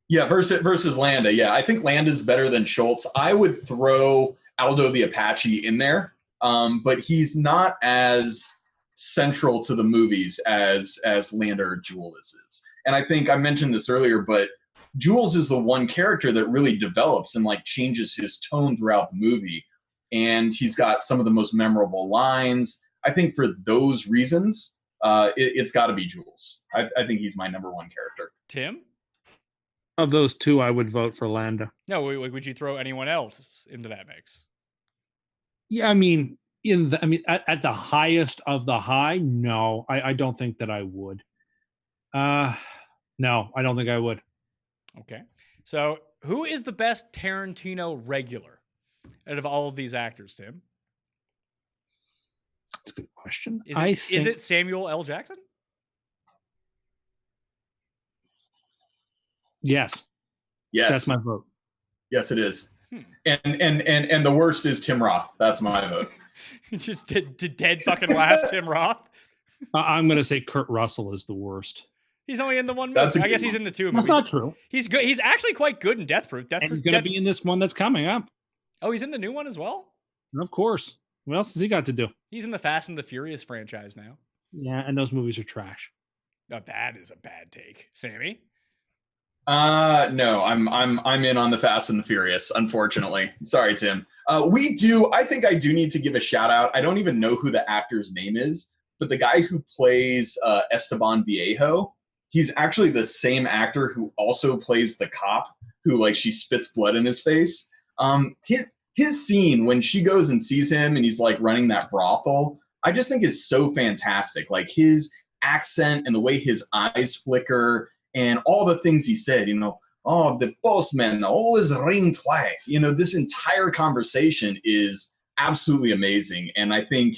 Yeah, versus Landa. Yeah, I think Landa's better than Schultz. I would throw Aldo the Apache in there, but he's not as central to the movies as Landa or Jules is. And I think I mentioned this earlier, but Jules is the one character that really develops and like changes his tone throughout the movie. And he's got some of the most memorable lines. I think for those reasons, it's got to be Jules. I think he's my number one character. Tim? Of those two, I would vote for Landa. No, would you throw anyone else into that mix? Yeah, I mean, at the highest of the high, no, I don't think that I would. No, I don't think I would. Okay. So who is the best Tarantino regular out of all of these actors, Tim? That's a good question. Is it Samuel L. Jackson? Yes. Yes. That's my vote. Yes, it is. And the worst is Tim Roth. That's my vote. Just dead fucking last Tim Roth. I'm going to say Kurt Russell is the worst. He's only in the one movie. I guess he's in the two movies. That's not true. He's good. He's actually quite good in Death Proof. And he's going to be in this one that's coming up. Oh, he's in the new one as well? Of course. What else has he got to do? He's in the Fast and the Furious franchise now. Yeah, and those movies are trash. Oh, that is a bad take. Sammy? No, I'm in on the Fast and the Furious, unfortunately. Sorry, Tim. I think I do need to give a shout out. I don't even know who the actor's name is, but the guy who plays Esteban Viejo, he's actually the same actor who also plays the cop who, like, she spits blood in his face. His scene when she goes and sees him and he's like running that brothel, I just think is so fantastic. Like his accent and the way his eyes flicker and all the things he said, oh, the postman always ring twice. This entire conversation is absolutely amazing. And I think,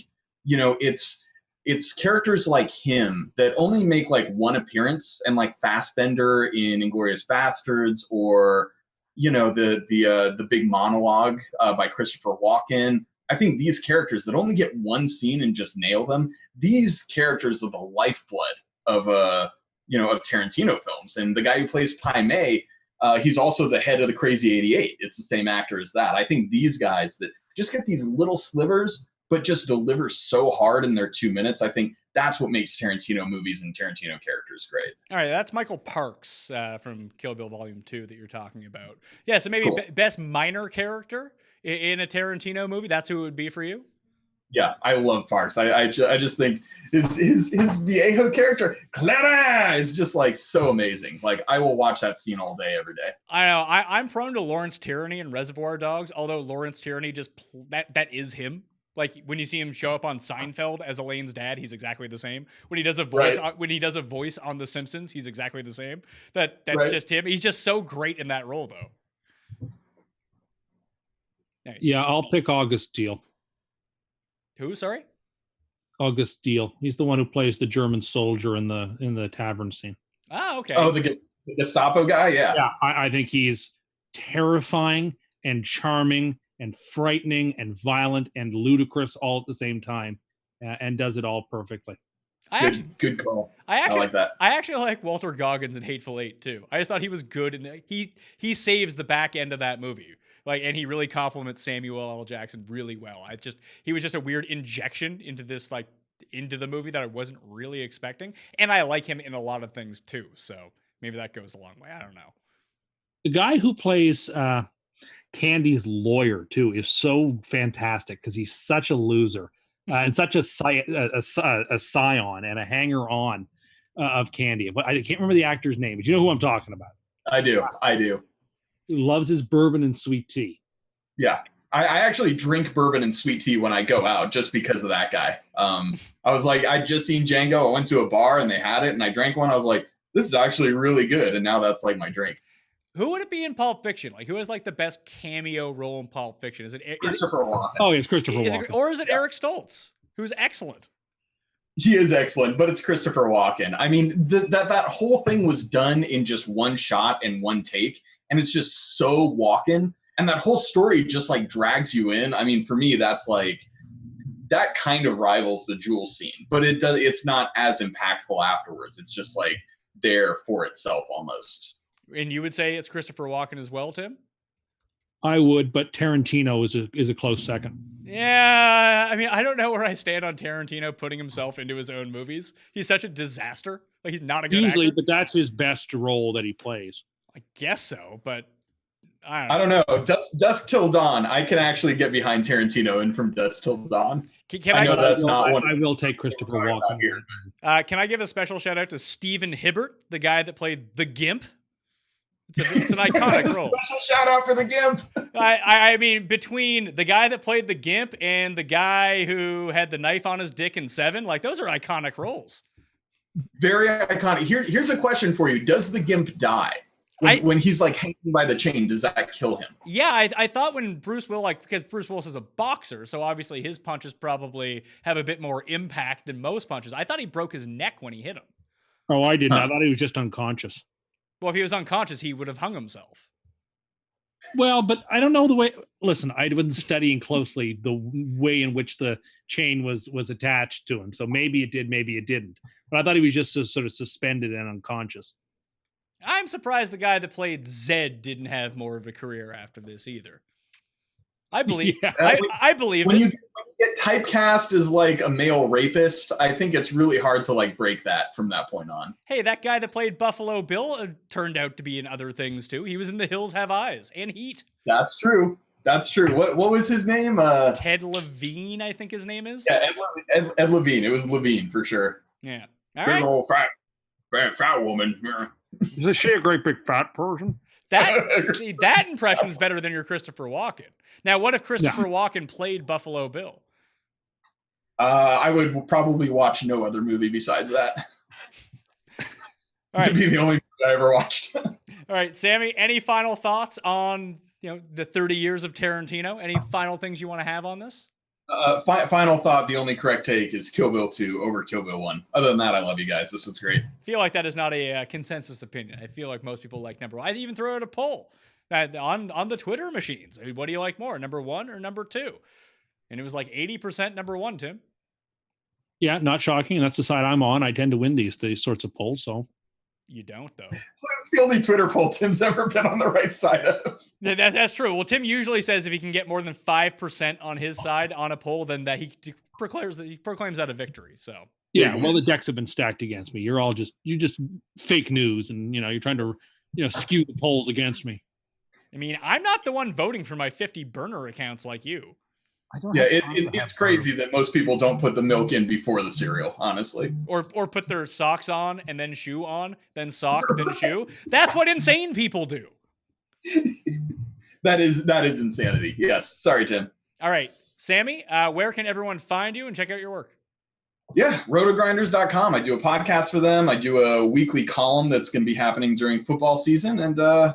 it's characters like him that only make like one appearance, and like Fassbender in Inglorious Basterds, or the big monologue by Christopher Walken. I think these characters that only get one scene and just nail them, these characters are the lifeblood of Tarantino films. And the guy who plays Pai Mei, he's also the head of the Crazy 88. It's the same actor as that. I think these guys that just get these little slivers but just deliver so hard in their 2 minutes, I think that's what makes Tarantino movies and Tarantino characters great. All right, that's Michael Parks from Kill Bill Volume 2 that you're talking about. Yeah, so maybe Cool. Best minor character in a Tarantino movie, that's who it would be for you? Yeah, I love Parks. I just think his Viejo character, Clara, is just like so amazing. Like I will watch that scene all day, every day. I know. I'm prone to Lawrence Tierney in Reservoir Dogs, although Lawrence Tierney that is him. Like when you see him show up on Seinfeld as Elaine's dad, he's exactly the same. When he does a voice, on The Simpsons, he's exactly the same. That's right. Just him. He's just so great in that role, though. Yeah, I'll pick August Diehl. Who? Sorry, August Diehl. He's the one who plays the German soldier in the tavern scene. Ah, okay. Oh, the Gestapo guy. Yeah. Yeah, I think he's terrifying and charming and frightening and violent and ludicrous all at the same time, and does it all perfectly. Good call. I like that. I actually like Walter Goggins in Hateful Eight too. I just thought he was good, and he saves the back end of that movie. Like, and he really compliments Samuel L. Jackson really well. He was just a weird injection into the movie that I wasn't really expecting, and I like him in a lot of things too. So maybe that goes a long way. I don't know. The guy who plays Candy's lawyer too is so fantastic because he's such a loser and such a scion and a hanger-on of Candy. But I can't remember the actor's name, but you know who I'm talking about. I do. He loves his bourbon and sweet tea. Yeah. I actually drink bourbon and sweet tea when I go out just because of that guy. I was like, I'd just seen Django. I went to a bar and they had it and I drank one. I was like, this is actually really good. And now that's like my drink. Who would it be in Pulp Fiction? Like, who has like the best cameo role in Pulp Fiction? Is it Christopher Walken? Oh, it's Christopher Walken. Or is it Eric Stoltz, who's excellent? He is excellent, but it's Christopher Walken. I mean, that whole thing was done in just one shot and one take, and it's just so Walken. And that whole story just like drags you in. I mean, for me, that's like that kind of rivals the Jewel scene, but it's not as impactful afterwards. It's just like there for itself almost. And you would say it's Christopher Walken as well, Tim? I would, but Tarantino is a close second. Yeah, I mean, I don't know where I stand on Tarantino putting himself into his own movies. He's such a disaster. Like, he's not a good actor. But that's his best role that he plays. I guess so, but I don't know. Dusk Till Dawn. I can actually get behind Tarantino and From Dusk Till Dawn. I know that's not one. I will take Christopher Walken here. Can I give a special shout out to Stephen Hibbert, the guy that played the Gimp? It's an iconic role. Special shout out for the Gimp. I mean, between the guy that played the Gimp and the guy who had the knife on his dick in Seven, like those are iconic roles. Very iconic. Here's a question for you. Does the Gimp die? When he's like hanging by the chain, does that kill him? Yeah, I thought when Bruce Willis, because Bruce Willis is a boxer, so obviously his punches probably have a bit more impact than most punches. I thought he broke his neck when he hit him. Oh, I didn't. I thought he was just unconscious. Well, if he was unconscious, he would have hung himself. Well, but I don't know the way. Listen, I wasn't studying closely the way in which the chain was attached to him. So maybe it did, maybe it didn't. But I thought he was just sort of suspended and unconscious. I'm surprised the guy that played Zed didn't have more of a career after this either. I believe. Yeah. I believe when it. you get typecast as like a male rapist, I think it's really hard to like break that from that point on. Hey, that guy that played Buffalo Bill turned out to be in other things too. He was in The Hills Have Eyes and Heat. That's true. That's true. What was his name? Ted Levine, I think his name is. Yeah, Ed Levine. It was Levine for sure. Yeah. All Big right. old fat woman. Is she a great big fat person? That impression is better than your Christopher Walken. Now, what if Christopher Walken played Buffalo Bill? I would probably watch no other movie besides that. All right. It'd be the only movie I ever watched. All right, Sammy, any final thoughts on the 30 years of Tarantino? Any final things you want to have on this? Final thought, the only correct take is Kill Bill 2 over Kill Bill 1. Other than that, I love you guys. This was great. I feel like that is not a consensus opinion. I feel like most people like number one. I'd even throw out a poll on the Twitter machines. I mean, what do you like more, number one or number two? And it was like 80% number one, Tim. Yeah, not shocking. That's the side I'm on. I tend to win these sorts of polls, so. You don't, though. So that's the only Twitter poll Tim's ever been on the right side of. That's true. Well, Tim usually says if he can get more than 5% on his side on a poll, then that he proclaims that a victory. So yeah, well, the decks have been stacked against me. You're just fake news, and you're trying to skew the polls against me. I mean, I'm not the one voting for my 50 burner accounts like you. Yeah, it's crazy that most people don't put the milk in before the cereal, honestly. Or put their socks on and then shoe on, then sock, then shoe. That's what insane people do. That is insanity. Yes. Sorry, Tim. All right. Sammy, where can everyone find you and check out your work? Yeah, rotogrinders.com. I do a podcast for them. I do a weekly column that's going to be happening during football season. And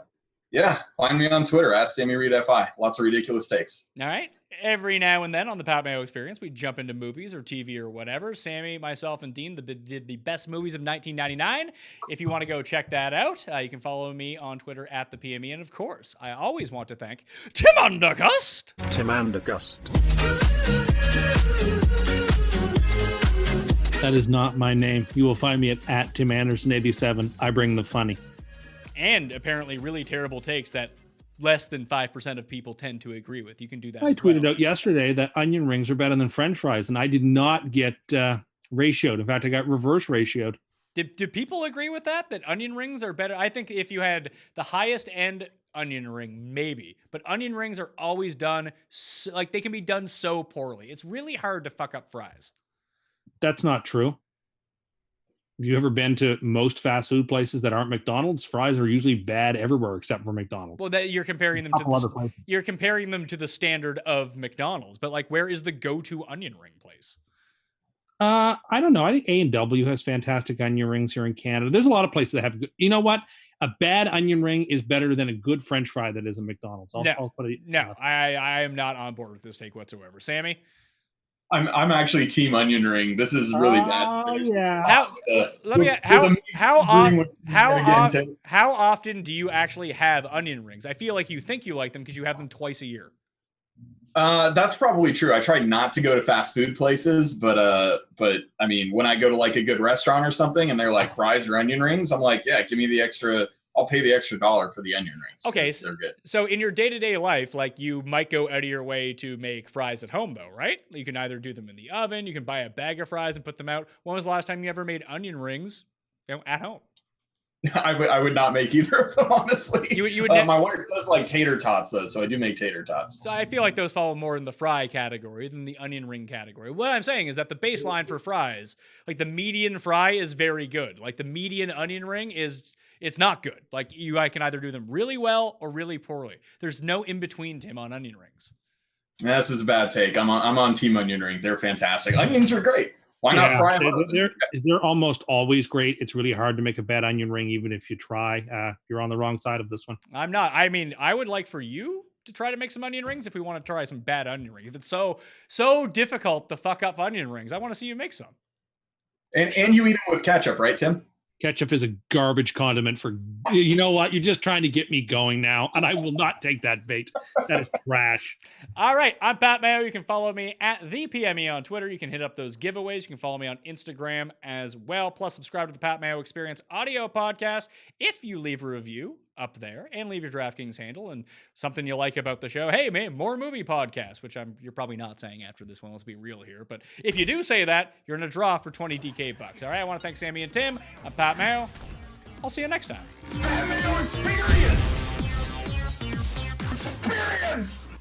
yeah, find me on Twitter at Sammy Reid FI. Lots of ridiculous takes. All right. Every now and then on the Pat Mayo Experience, we jump into movies or TV or whatever. Sammy, myself, and Dean did the best movies of 1999. If you want to go check that out, you can follow me on Twitter at the PME. And of course, I always want to thank Tim Undergust. Tim Undergust. That is not my name. You will find me at Tim Anderson 87. I bring the funny. And apparently really terrible takes that less than 5% of people tend to agree with. You can do that. I tweeted out yesterday that onion rings are better than French fries, and I did not get ratioed. In fact, I got reverse ratioed. Do people agree with that onion rings are better? I think if you had the highest end onion ring, maybe. But onion rings are always done, they can be done so poorly. It's really hard to fuck up fries. That's not true. Have you ever been to most fast food places that aren't McDonald's? Fries are usually bad everywhere except for McDonald's. Well, you're comparing them to the standard of McDonald's. But where is the go-to onion ring place? I don't know. I think A&W has fantastic onion rings here in Canada. There's a lot of places that have good. You know what? A bad onion ring is better than a good French fry that is a McDonald's. I am not on board with this take whatsoever. Sammy? I'm actually team onion ring. This is really bad. Yeah. How often do you actually have onion rings? I feel like you think you like them because you have them twice a year. That's probably true. I try not to go to fast food places, but I mean, when I go to a good restaurant or something and they're like fries or onion rings, I'm like, yeah, give me the extra. I'll pay the extra $1 for the onion rings. Okay, they're good. So in your day-to-day life, you might go out of your way to make fries at home, though, right? You can either do them in the oven, you can buy a bag of fries and put them out. When was the last time you ever made onion rings at home? I would not make either of them, honestly. My wife does like tater tots, though, so I do make tater tots. So I feel like those fall more in the fry category than the onion ring category. What I'm saying is that the baseline for fries, the median fry is very good. The median onion ring it's not good. I can either do them really well or really poorly. There's no in between, Tim, on onion rings. This is a bad take. I'm on team onion ring. They're fantastic. Onions are great. Why not Yeah, fry them up? they're almost always great. It's really hard to make a bad onion ring, even if you try. You're on the wrong side of this one. I'm not. I mean, I would like for you to try to make some onion rings if we want to try some bad onion rings. If it's so difficult to fuck up onion rings, I want to see you make some. And you eat them with ketchup, right, Tim? Ketchup is a garbage condiment for, you know what? You're just trying to get me going now, and I will not take that bait. That is trash. All right, I'm Pat Mayo. You can follow me at the PME on Twitter. You can hit up those giveaways. You can follow me on Instagram as well. Plus, subscribe to the Pat Mayo Experience audio podcast if you leave a review up there and leave your DraftKings handle and something you like about the show. Hey, man, more movie podcasts, which you're probably not saying after this one. Let's be real here. But if you do say that, you're in a draw for 20 DK bucks. All right, I want to thank Sammy and Tim. I'm Pat Mayo. I'll see you next time. That Mayo Experience! Experience!